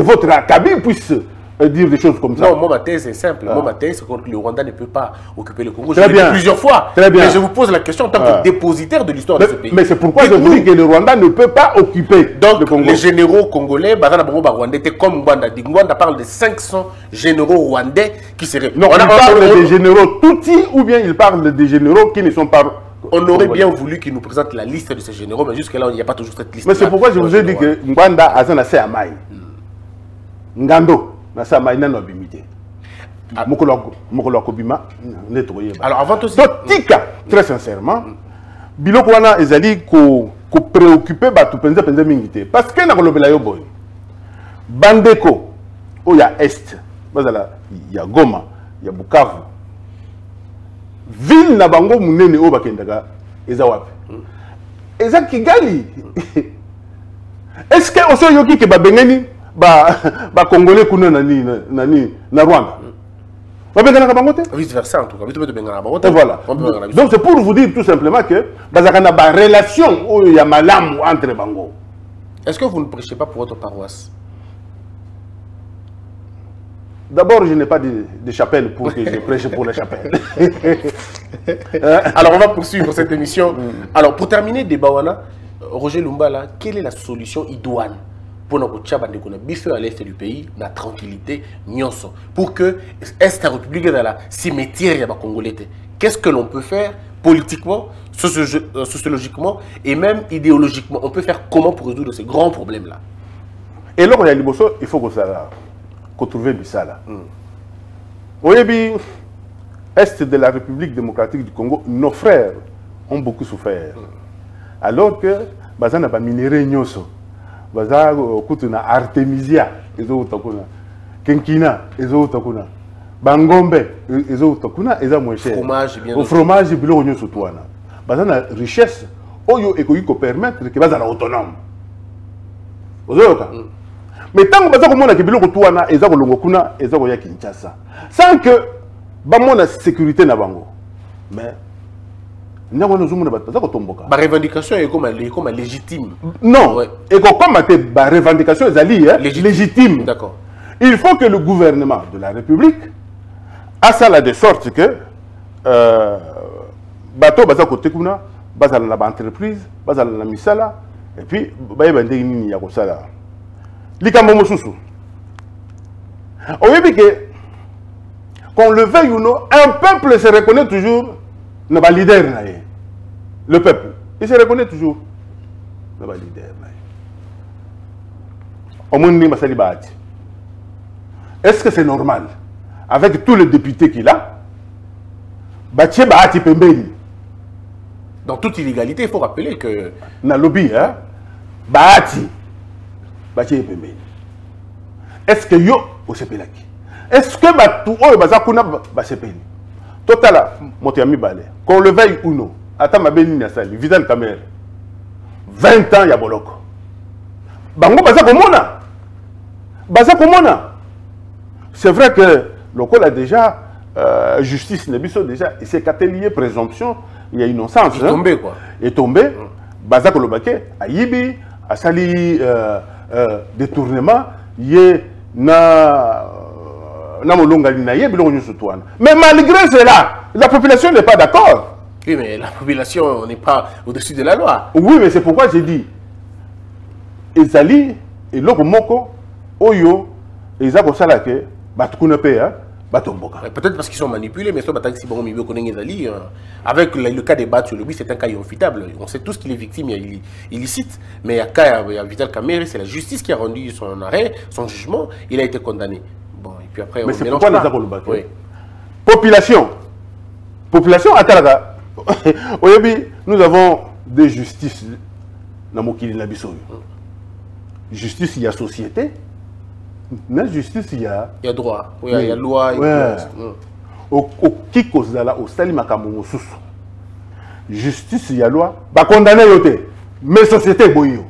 votre acabit puisse dire des choses comme ça. Non, moi ma thèse est simple. Moi ma thèse c'est que le Rwanda ne peut pas occuper le Congo. Je l'ai dit plusieurs fois. Très bien. Mais je vous pose la question en tant que dépositaire de l'histoire de ce pays. Mais c'est pourquoi je vous dis que le Rwanda ne peut pas occuper donc, le Congo. Les généraux congolais, Rwandais étaient comme Mbanda. Mbanda parle de 500 généraux rwandais qui seraient... Non, on parle des généraux Tutsi ou bien il parle des généraux qui ne sont pas... On aurait bien voulu qu'il nous présente la liste de ces généraux, mais jusque-là, il n'y a pas toujours cette liste. Mais c'est pourquoi je vous ai dit que Mbanda a un Amai. Ngando, na Samai n'a pas bimité. Alors avant tout ça, très sincèrement, biloko wana ezali ko préoccuper batu penza mingité parce que na kolobela yo boy. Bandeko oya est, bazala ya Goma, ya Bukavu. Ville na bango munene o bakendaka eza wapi? Eza Kigali. Est-ce que oso yoki ke babengeni ba congolais kuna na Rwanda? Vice versa en tout cas. Et voilà. Donc c'est pour vous dire tout simplement que il y a une relation il y a malam entre bango. Est-ce que vous ne prêchez pas pour votre paroisse? D'abord, je n'ai pas de chapelle pour que je prêche pour la chapelle. Alors on va poursuivre cette émission. Alors pour terminer débat, Roger Lumbala, quelle est la solution idoine pour à l'est du pays, la tranquillité, pour que l'Est République dans la cimetière congolais? Qu'est-ce que l'on peut faire politiquement, sociologiquement et même idéologiquement? On peut faire comment pour résoudre ces grands problèmes-là? Et là, il faut qu'on trouve ça là. Au début, Est de la République démocratique du Congo, nos frères ont beaucoup souffert. Alors que, bazana ba minéré nyoso. Baza kutuna Artemisia ezo utakuna Kenkina ezo utakuna Bangombe ezo utakuna eza moins cher fromage fromage biloko nyoso twana baza na richesse oyo ekoki ko permettre que baza na autonome ozoyoka mais tant que baza komona ke biloko twana eza kolongo kuna eza ko ya Kinshasa sans que bamona sécurité na bango mais la revendication est comme légitime. Non, et comme la revendication est légitime. D'accord. Il faut que le gouvernement de la République a ça de sorte que bateau baza côté kuna, baza la entreprise, baza la misala, et puis baye bande nini ya kosala. Likambo mosusu. On veut que qu'on le veuille ou non, un peuple se reconnaît toujours. Leader, le peuple, il se reconnaît toujours. Leader. Est-ce que c'est normal? Avec tous les députés qu'il a, Batie Bahati Pembeni. Dans toute illégalité, il faut rappeler que... Dans le lobby, hein? Bahati Batie Pembeni. Est-ce que yo au Sepelaki? Est-ce que Batou Oyo Bazakuna Basepeni? Total, mon ami Balé, qu'on le veuille ou non, attends ma belle Nassali, Vidal Kamer, 20 ans, il y a Boloko. Bango Bazakomona. Bazakomona. C'est vrai que le col a déjà, justice Nebiso déjà, il s'est catégorié présomption, il y a innocence. Il est tombé quoi. Il est tombé. Bazakolobake, à Yibi, à Sali détournement, il est mais malgré cela, la population n'est pas d'accord. Oui, mais la population n'est pas au-dessus de la loi. Oui, mais c'est pourquoi j'ai dit Ezali et Lokomoko, Oyo, et Zako Salake, Batukunepe, Batomboka. Peut-être parce qu'ils sont manipulés, mais avec le cas des Batu, c'est un cas irréfutable. On sait tous qu'il est victime illicite, mais il y a Vital Kamerhe, c'est la justice qui a rendu son arrêt, son jugement, il a été condamné. Bon, et puis après, mais c'est pourquoi nous avons le bac. Oui. Population, Atalaga. Nous avons des justices. Justice, il y a société. Dans la justice, il y a droit. Oui, il y a loi. Au Kikozala, au Salimakamongo Soussou. Justice, il y a loi. Bah, condamner yote. Mais société, boyo.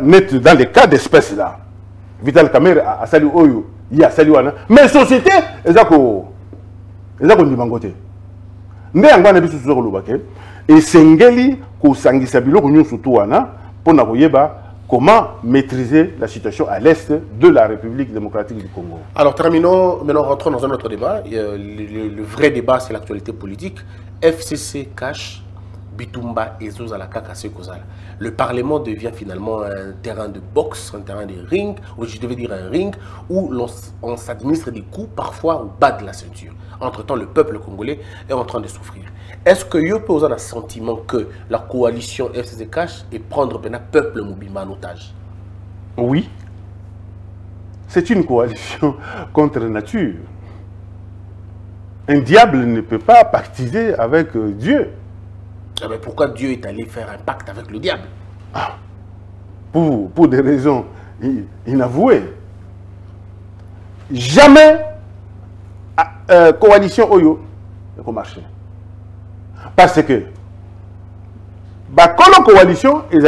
Net dans les cas d'espèces là, Vital Kamerhe a sali oyo, il a sali wana, mais société, ezako ndimangote. Nde angwa na biso soko lobake, et sengeli ko sangisa biloko nyonso to wana pona koyeba comment maîtriser la situation à l'est de la République démocratique du Congo. Alors terminons, maintenant rentrons dans un autre débat. Le vrai débat, c'est l'actualité politique. FCC cache Bitumba et Zozala Kakase Kozala. Le Parlement devient finalement un terrain de boxe, un terrain de ring, ou je devais dire un ring, où on s'administre des coups parfois au bas de la ceinture. Entre-temps, le peuple congolais est en train de souffrir. Est-ce que vous pouvez avoir un sentiment que la coalition FCC cache et prendre le peuple Mobimba en otage? Oui. C'est une coalition contre nature. Un diable ne peut pas pactiser avec Dieu. Mais pourquoi Dieu est allé faire un pacte avec le diable? Pour des raisons inavouées. Jamais coalition Oyo ne peut marcher. Parce que quand la coalition est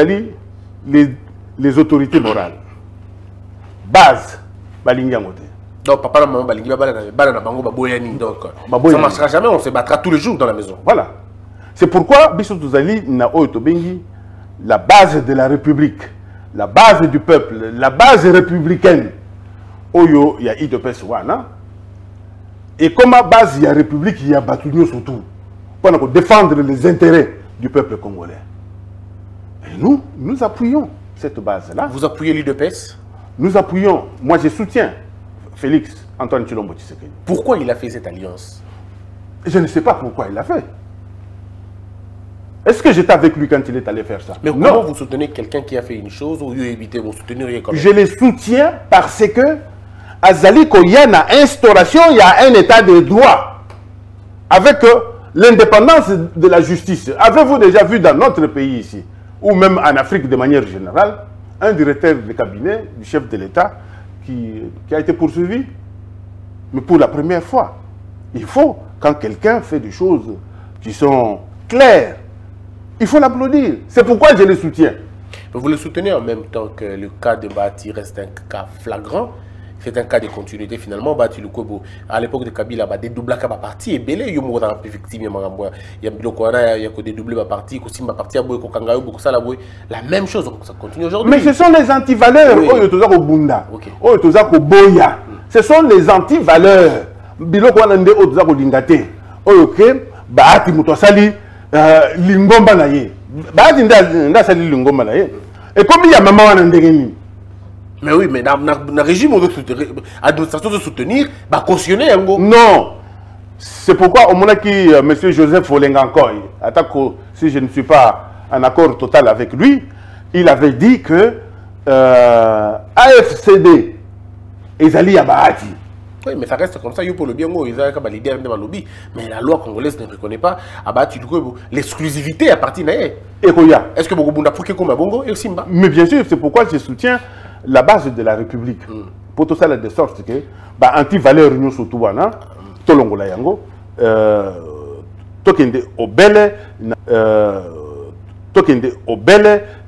les autorités morales. Base, donc papa maman donc ça ne marchera jamais, on se battra tous les jours dans la maison. Voilà. C'est pourquoi Bissot Touzali na Oyo Tobengi, la base de la République, la base du peuple, la base républicaine. Oyo, il y a IDPS Wana. Et comme à base, il y a République, il y a Batounio surtout. Pour défendre les intérêts du peuple congolais. Et nous appuyons cette base-là. Vous appuyez l'IDPS? Nous appuyons. Moi, je soutiens Félix Antoine Tshilombo Tshisekedi. Pourquoi il a fait cette alliance? Je ne sais pas pourquoi il l'a fait. Est-ce que j'étais avec lui quand il est allé faire ça? Mais comment vous soutenez quelqu'un qui a fait une chose ou vous évitez vous soutenir comme Je les soutiens parce que Azali Koyana instauration, il y a un état de droit avec l'indépendance de la justice. Avez-vous déjà vu dans notre pays ici, ou même en Afrique de manière générale, un directeur de cabinet du chef de l'État qui a été poursuivi? Mais pour la première fois, il faut, quand quelqu'un fait des choses qui sont claires, il faut l'applaudir. C'est pourquoi je le soutiens. Vous le soutenez en même temps que le cas de Bati reste un cas flagrant. C'est un cas de continuité finalement. Bati Lukobo, à l'époque de Kabila, il dédoublé la partie et belé, il y a des victimes. Il y a dédoublé la partie, la même chose, ça continue aujourd'hui. Mais ce sont les antivaleurs. Ce sont les antivaleurs. Lingomba na ye. Baati nda sali lingomba na ye. Et comme il y a maman wana ndengeni. Mais oui, mais dans le régime administration de soutenir, bah cautionner yango. Non. C'est pourquoi au moment qui monsieur Joseph Olenga Nkoy, attaque si je ne suis pas en accord total avec lui, il avait dit que AFCD ezali ya bahati. Oui, mais ça reste comme ça. Pour le bien, ils ont un leader de lobby. Mais la loi congolaise ne reconnaît pas l'exclusivité à partir de est-ce que beaucoup de comme Bongo et Simba? Mais bien sûr, c'est pourquoi je soutiens la base de la République. Pour tout ça, de sorte que anti-valeur union surtout, Tolongola Yango, Tokende Obele,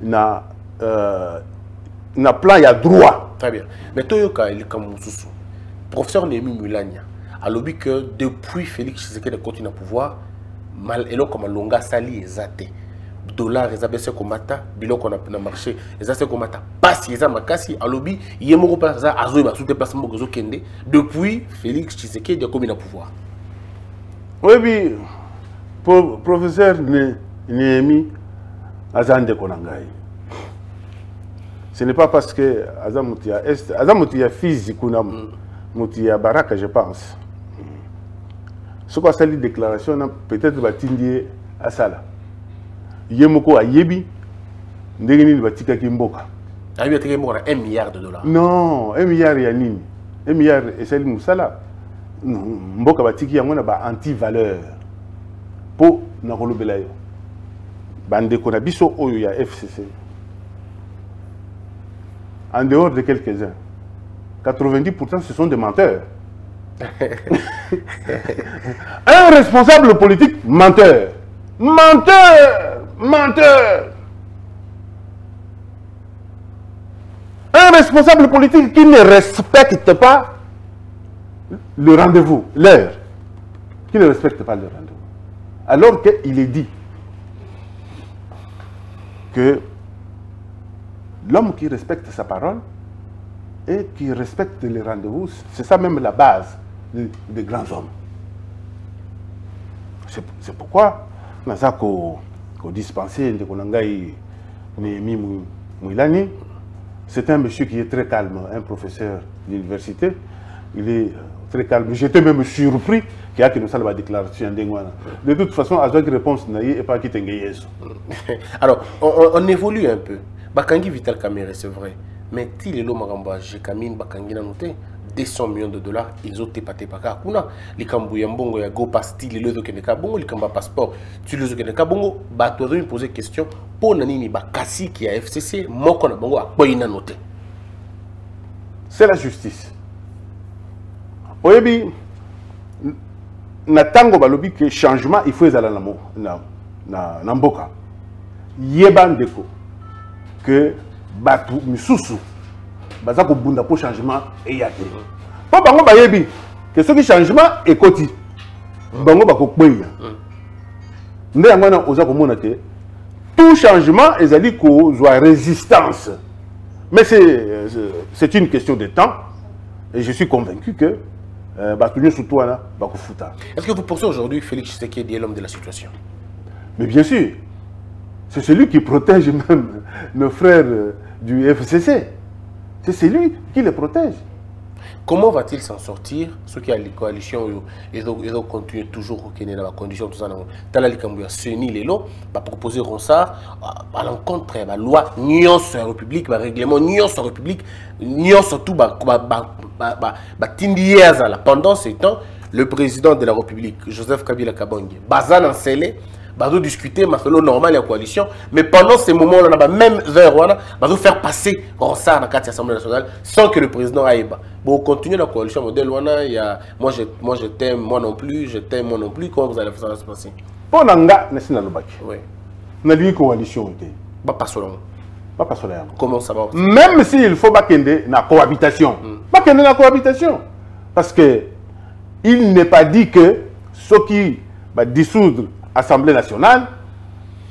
na plan ya droit. Très bien. Mais Toyoka, il est comme Moussoussou. Professeur Némi Mulania a lobby que depuis Félix Tshisekedi continue à pouvoir, mal et comme longa sali ezate. Dollar ezabese komata, bilo qu'on a marché, ezase komata, passe ezamakasi a lobby, yemoko pas ça azoeba sous déplacement gozo kende depuis Félix Tshisekedi a commis à pouvoir. Oui, oui. Professeur Némi Azande Konangai. Ce n'est pas parce que Azamutia physique ou Moutia Baraka, je pense. Ce qu'on a dit déclaration, peut-être va t'indier à ça là. Yemoko a yebi, ndegeni batika kimboka. Ah oui, tu as 1 milliard de dollars. Non, 1 milliard yanini. 1 milliard et c'est Moussala. Mboka batiki yango na ba anti-valeur. Po na kolobela yo. Bande ko na biso oyo ya FCC. En dehors de quelques-uns, 90% ce sont des menteurs. Un responsable politique, menteur. Menteur! Menteur! Un responsable politique qui ne respecte pas le rendez-vous, l'heure. Qui ne respecte pas le rendez-vous. Alors qu'il est dit que l'homme qui respecte sa parole et qui respecte les rendez-vous, c'est ça même la base des grands hommes. C'est pourquoi, dans ça qu'on dispensé de Konangai Némi Mouilani, c'est un monsieur qui est très calme, un professeur d'université. Il est très calme. J'étais même surpris qu'il y a qui nous salue la déclaration d'Engwana. De toute façon, à chaque réponse, et pas qui t'engaye. Alors, on évolue un peu. Bakangi Vital Kamere, c'est vrai. Mais il est là, Maramba, j'ai Kamine Bakangi n'a noté 200 millions de dollars. Ils ont été patés par là. Les Kambouya Mbongo, il y a go pastil, les Keneka Bongo, les Kamba passeport, tu les Keneka Bongo. Bah, tu as posé question pour Nanini Bakassi qui a FCC, Mokona Bongo a pas noté. C'est la justice. Oyebi, natango balobi que changement il faut ezala na mboka. Yebandeko que batu misusu baza ko bunda pour changement et yate. Po bango bayebi que ce qui changement est koti. Bango bako kweya. Nde yango na oza ko mona que tout changement ezali ko zwa résistance. Mais c'est une question de temps et je suis convaincu que est-ce que vous pensez aujourd'hui que Félix Tshisekedi est l'homme de la situation? Mais bien sûr. C'est celui qui protège même nos frères du FCC. C'est celui qui les protège. Comment va-t-il s'en sortir? Ceux qui ont les coalitions, ils ont continué toujours au Kenya dans la condition, tout ça. Talali Kambuya, Seni Lelo, va proposer ça à l'encontre de la loi, nion sur la République, le règlement, nion sur la République, nion surtout, pendant ce temps, le président de la République, Joseph Kabila Kabange, Bazan Ansele, Bazou discuter, mais selon normal la coalition, mais pendant ces moments-là, même vers Bazou faire passer ça dans l'Assemblée nationale sans que le président aille. Bon, continuer la coalition modèle, il y a moi je t'aime, moi non plus, je t'aime, moi non plus. Comment vous allez faire ça se passer? Pour Nanga, national Lobaki. Oui. N'a lui coalition était. Pas seulement. Pas seulement. Comment ça va? Même s'il faut bakende na cohabitation. Bakende na cohabitation. Parce que il n'est pas dit que ceux qui va dissoudre Assemblée nationale,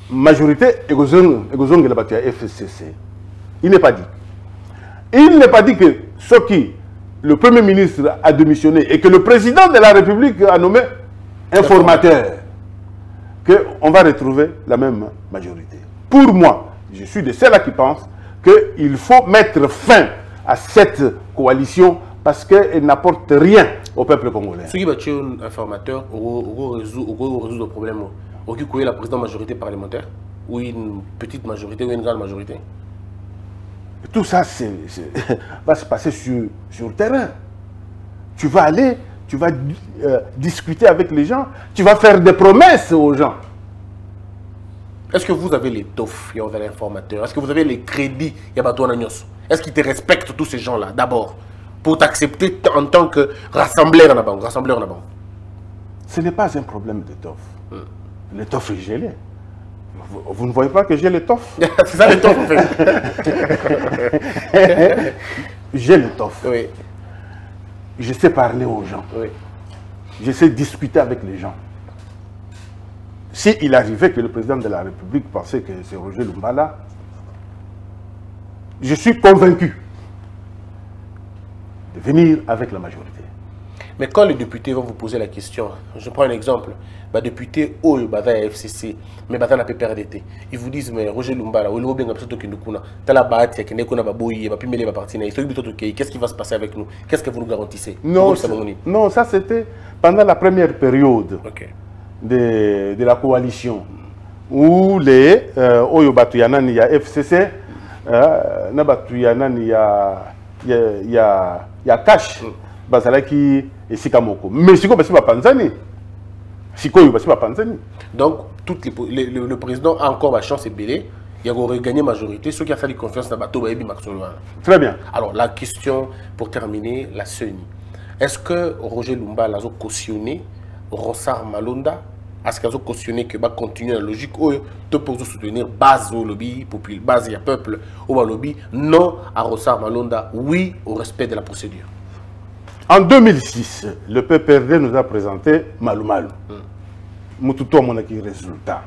majorité et la FCC. Il n'est pas dit. Il n'est pas dit que ce qui, le Premier ministre a démissionné et que le président de la République a nommé un formateur, qu'on va retrouver la même majorité. Pour moi, je suis de ceux-là qui pensent qu'il faut mettre fin à cette coalition parce qu'elle n'apporte rien au peuple congolais. Ceux qui battent un formateur, on résout le problème. Au qui la présidente majorité parlementaire ou une petite majorité ou une grande majorité? Tout ça va se passer sur le terrain. Tu vas aller, tu vas discuter avec les gens, tu vas faire des promesses aux gens. Est-ce que vous avez les TOF, il y a des informateurs? Est-ce que vous avez les crédits, il y a Batouana Nyos? Est-ce qu'ils te respectent tous ces gens-là, d'abord, pour t'accepter en tant que rassembleur en avant? Ce n'est pas un problème de TOF. Le TOF est gelé. Vous ne voyez pas que j'ai le TOF? C'est ça le TOF, en fait. J'ai le TOF. Oui. Je sais parler aux gens. Oui. Je sais discuter avec les gens. S'il arrivait que le président de la République pensait que c'est Roger Lumbala, je suis convaincu de venir avec la majorité. Mais quand les députés vont vous poser la question, je prends un exemple, les députés au FCC, mais dans la PPRDT, ils vous disent, mais Roger Lumbala, qu'est-ce qui va se passer avec nous? Qu'est-ce que vous nous garantissez? Non, non, ça c'était pendant la première période de la coalition, où les Oyo Batuyanan, il y a FCC, il y a Cash, Bazalaki et Sikamoko. Mais Siko Basiba Panzani. Donc, le président a encore la chance et belé. Il a regagné majorité. Ceux qui ont fait confiance dans Bateau Baebi Maxolwan. Très bien. Alors, la question pour terminer, la CENI. Est-ce que Roger Lumbala a cautionné Ronsard Malonda? Est-ce qu'il a cautionné que va continuer la logique où tu peux soutenir base au lobby, base et peuple au lobby? Non à Ronsard Malonda, oui au respect de la procédure. En 2006, le PPRD nous a présenté Malou Malou. Moutoutou a mon résultat.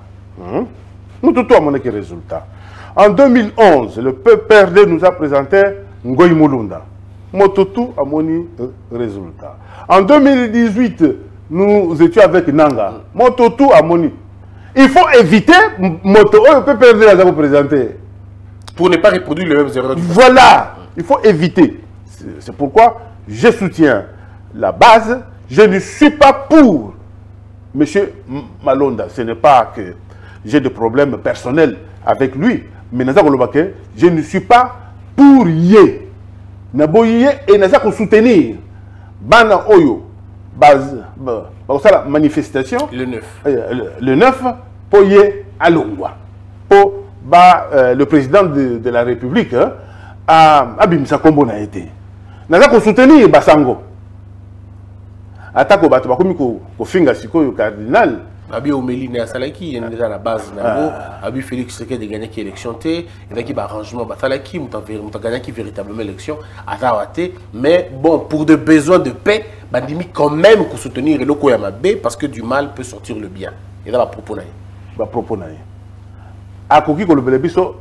Moutoutou a mon résultat. En 2011, le PPRD nous a présenté Ngoy Moulunda. Moutoutou a mon résultat. En 2018, nous étions avec Nanga. Moutoutou a mon. Il faut éviter le PPRD à vous présenter. Pour ne pas reproduire les mêmes erreurs. Voilà, il faut éviter. C'est pourquoi je soutiens la base. Je ne suis pas pour M. Malonda. Ce n'est pas que j'ai des problèmes personnels avec lui, mais je ne suis pas pour Yé. Naboyé et Naza ko soutenir. Bana Oyo, base, la manifestation. Le 9. Le 9, pour Yé à Longwa. Pour le président de la République, Abimsa Kombo n'a été. Naza ko soutenir Basango. Atako bato bakomi ko finga sikoyo cardinal. Abi Omeli ne asalaki yene déjà la base nango. Abi Félix Tshisekedi gagné qui élection té. Il a qui arrangement basalaki muta gagné qui véritablement élection atawate. Mais bon pour des besoins de paix, bandimi quand même ko soutenir le Koyamabe parce que du mal peut sortir le bien. Et là ba propos naïe. Ba propos naïe. Akoki ko le belebiso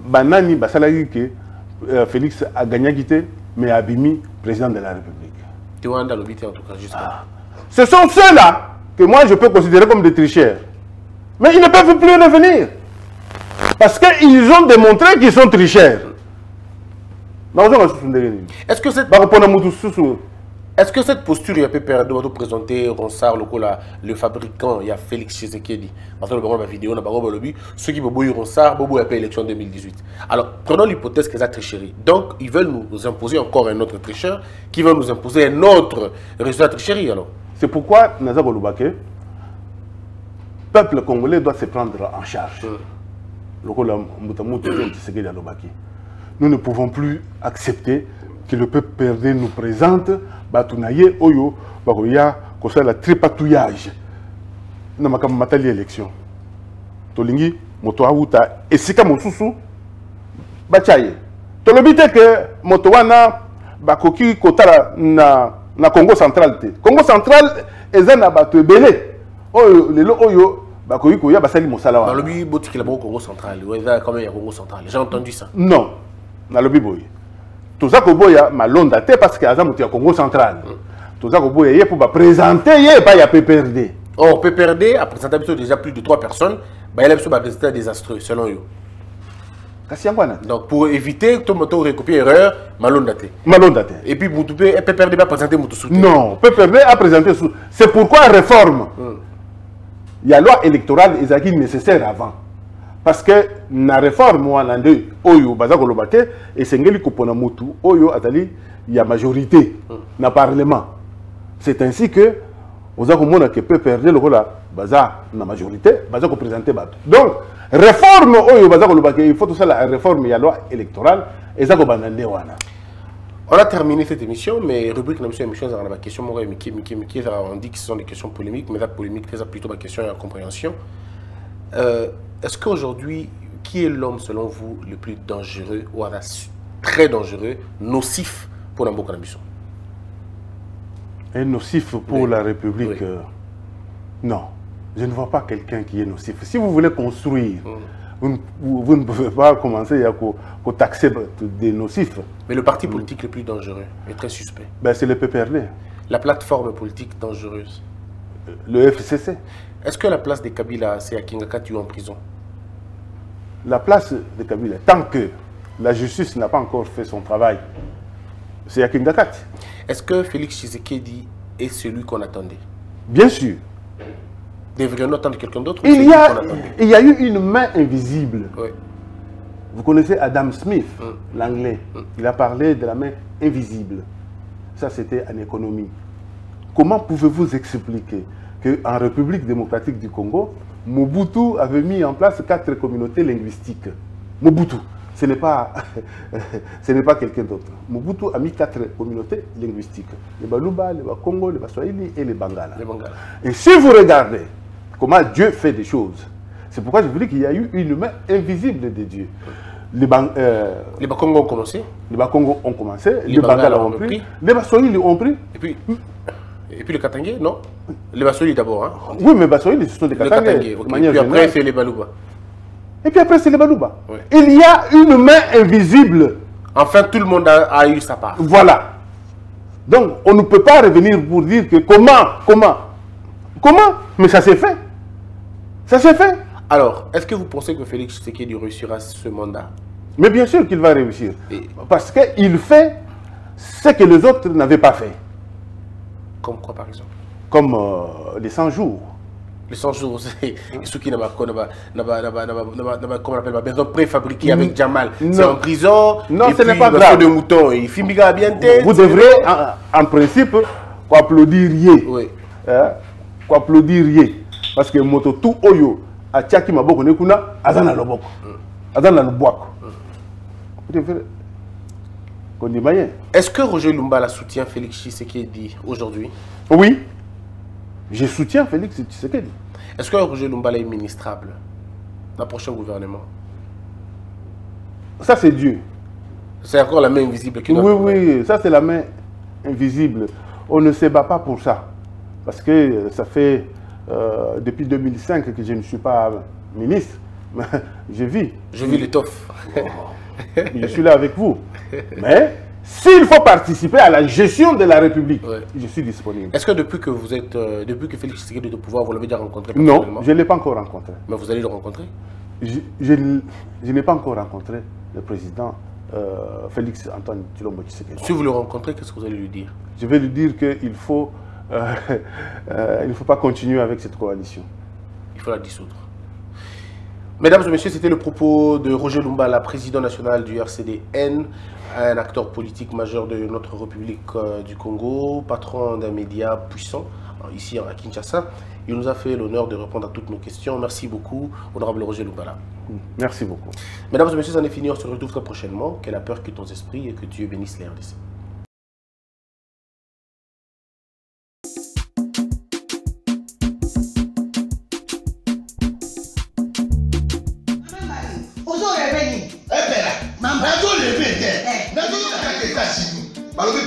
banani basalaki que Félix a gagné quitté mais abimi président de la République. En tout cas, ce sont ceux-là que moi je peux considérer comme des tricheurs. Mais ils ne peuvent plus revenir. Parce qu'ils ont démontré qu'ils sont tricheurs. Est-ce que cette posture, il y a de présenter Ronsard, le fabricant, il y a Félix Tshisekedi, parce que la vidéo, ceux qui veulent Ronsard, il y a l'élection 2018. Alors, prenons l'hypothèse que c'est tricherie. Donc, ils veulent nous imposer encore un autre tricheur, qui veut nous imposer un autre résultat de tricherie. Alors, c'est pourquoi, Nazar Olubake, le peuple congolais doit se prendre en charge. Nous ne pouvons plus accepter que le peuple perdé nous présente Batounaye Oyo Baroya comme la tripatouillage. Nous avons fait l'élection. Tolingi, Motoaouta, et si comme Moussousou, Bachaye. Tolobite que Motowana Bakoki Kotara na Congo central. Congo central est un abattu belé. Oyo, le Oyo, Bakoki Koya Basali Mosalawa. Dans le but, il y a Congo central. Il y a quand même Congo central. J'ai entendu ça. Non, dans le Biboy. Tout ça, Koboya, Malonda, parce qu'il y a un Congo central. Tout ça, Koboya, il pour présenter, il y a PPRD. Or, PPRD a présenté déjà plus de 3 personnes. Il y a un résultat désastreux, selon eux. Donc, pour éviter que tu recopies l'erreur, Malonda. Et puis, PPRD a présenté Moutoussou. Non, PPRD a présenté. C'est pourquoi réforme. Il y a loi électorale, ils ont nécessaire avant. Parce que la réforme, Oyo, Bazako Lobake, et Sengeli Kopona Moutou, Oyo, Atali, il y a majorité dans le Parlement. C'est ainsi que vous avez que peut perdre le rôle Baza la majorité, Baza ko présenter Bato. Donc, réforme Oyo, Bazako Lobake, il faut tout ça, la réforme, il y a la loi électorale, et ça, on a terminé cette émission, mais rubrique de l'émission, on a la question, on dit que ce sont des questions polémiques, mais la polémique, c'est plutôt ma question et la compréhension. Est-ce qu'aujourd'hui, qui est l'homme, selon vous, le plus dangereux, ou très dangereux, nocif pour Nambo Kanambiso? Un nocif pour la République? Non, je ne vois pas quelqu'un qui est nocif. Si vous voulez construire, vous ne pouvez pas commencer à taxer des nocifs. Mais le parti politique le plus dangereux est très suspect. Ben, c'est le PPRD. La plateforme politique dangereuse. Le FCC. Est-ce que la place de Kabila, c'est à Kingakati en prison? La place de Kabila, tant que la justice n'a pas encore fait son travail, c'est à Kingakati. Est-ce que Félix Tshisekedi est celui qu'on attendait? Bien sûr. Devrions-nous attendre quelqu'un d'autre? Il y a eu une main invisible. Oui. Vous connaissez Adam Smith, l'anglais. Il a parlé de la main invisible. Ça, c'était en économie. Comment pouvez-vous expliquer qu'en République démocratique du Congo, Mobutu avait mis en place 4 communautés linguistiques? Mobutu, ce n'est pas quelqu'un d'autre. Mobutu a mis 4 communautés linguistiques. Les Baluba, les Bakongo, les Baswahili et les Bangala. Et si vous regardez comment Dieu fait des choses, c'est pourquoi je vous dis qu'il y a eu une main invisible de Dieu. Les Bakongo ont commencé. Les Bakongo ont commencé. Les Bangala ont pris. Les Baswahili ont pris. Et puis les Katangé, non? Les Baswahili d'abord. Hein, oui, mais Baswahili, ce sont des Katangé. Okay. Et puis après, c'est les Baluba. Et puis après, c'est les Baluba. Oui. Il y a une main invisible. Enfin, tout le monde a eu sa part. Voilà. Donc, on ne peut pas revenir pour dire que comment Mais ça s'est fait. Ça s'est fait. Alors, est-ce que vous pensez que Félix Tshisekedi réussira ce mandat? Mais bien sûr qu'il va réussir. Parce qu'il fait ce que les autres n'avaient pas fait. Comme quoi, par exemple? Comme les 100 jours. Les 100 jours, c'est ce qui n'a pas préfabriqué avec Jamal. C'est en prison. Non, ce n'est pas grave. De mouton, il filme bien. Vous devrez, en principe, applaudir. Oui. Applaudir. Parce que moto tout oyo a tchaki maboko nekuna azana loboko. Azana loboko. Est-ce que Roger Lumbala soutient Félix Tshisekedi aujourd'hui? Oui. Je soutiens Félix Tshisekedi. Est-ce que Roger Lumbala est ministrable dans le prochain gouvernement? Ça, c'est Dieu. C'est encore la main invisible qui doit Oui, ça, c'est la main invisible. On ne se bat pas pour ça. Parce que ça fait depuis 2005 que je ne suis pas ministre. Je vis l'étoffe. Je suis là avec vous. Mais s'il faut participer à la gestion de la République, je suis disponible. Est-ce que depuis que Félix Tshisekedi est au pouvoir, vous l'avez déjà rencontré? Non, je ne l'ai pas encore rencontré. Mais vous allez le rencontrer? Je n'ai pas encore rencontré le président Félix Antoine Tshilombo Tshisekedi. Si vous le rencontrez, qu'est-ce que vous allez lui dire? Je vais lui dire qu'il faut, il ne faut pas continuer avec cette coalition. Il faut la dissoudre. Mesdames et messieurs, c'était le propos de Roger Lumbala, président national du RCD-N, un acteur politique majeur de notre République du Congo, patron d'un média puissant, ici à Kinshasa. Il nous a fait l'honneur de répondre à toutes nos questions. Merci beaucoup, honorable Roger Lumbala. Merci beaucoup. Mesdames et messieurs, c'en est fini. On se retrouve très prochainement. Que la peur quitte ton esprit et que Dieu bénisse les RDC.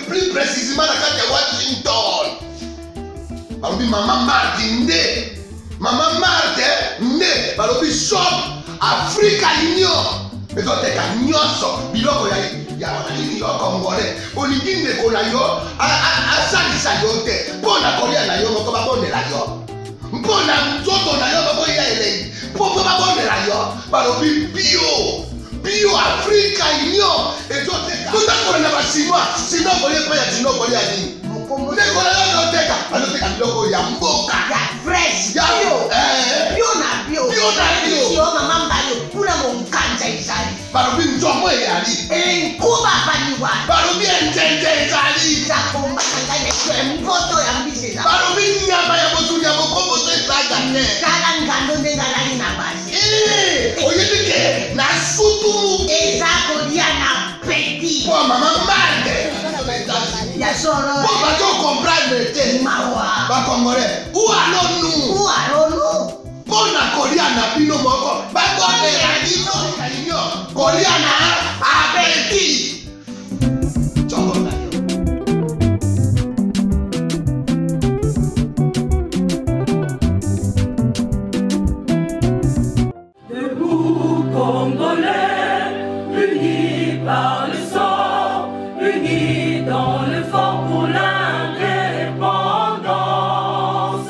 Plus précisément dans Washington. Maman Martin né. Maman Martin né. Balobi shop Africa Union. Mais donc t'es qu'à nyonso. Biloko ya wanani yo congolais. Olingi ndeko na yo. Asalisa yo te. Pona kolia na yo moko babondela yo. Mpona nzoto na yo bako ya elei. Poko babondela yo. Balobi bio Africa Union. Et donc t'es qu'à. Tout à fait na basinois. Sinon kolia pa ya sinon kolia ni. Ndeko na yo teka. bazoteka biloko ya mboka ya fresh Ya- bio eh. bio na bio Bio na bio. Sio mama mbali kuna monkanja izali balobi nzomo eyali enkuba baliwa balobi enjenje ezali zakomba kanganya kwe mpoto ya mbiseza balobi nyama ya botundu ya bokomboso ezaga te kala ngando ndengalali na basi oyebi ke na sutu eza kolia na peti po mama mande ya soro po bazokomprendre te mawa bakongolais ualonu uaronu mpo na kolia na bino moko bakondela bino kalinyo kolia na apeti congo na yo Debout Congolais, unis par le sang, unis dans le fort pour l'indépendance.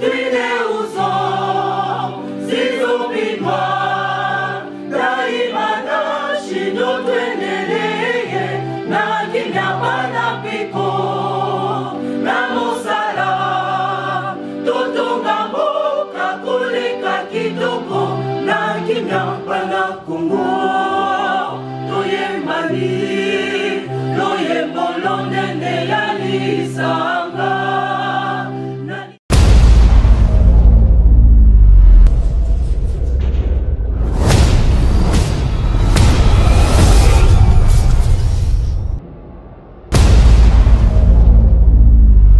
Unis aux hommes, si oublie noirs, Daimana, Shido, Tweneleye, Nakinyamana Piko, Namosala, Totongambo, Kakulika Kitoko, Nakinyamana Kongo, Toyembali, Loyembolonene Yalisa.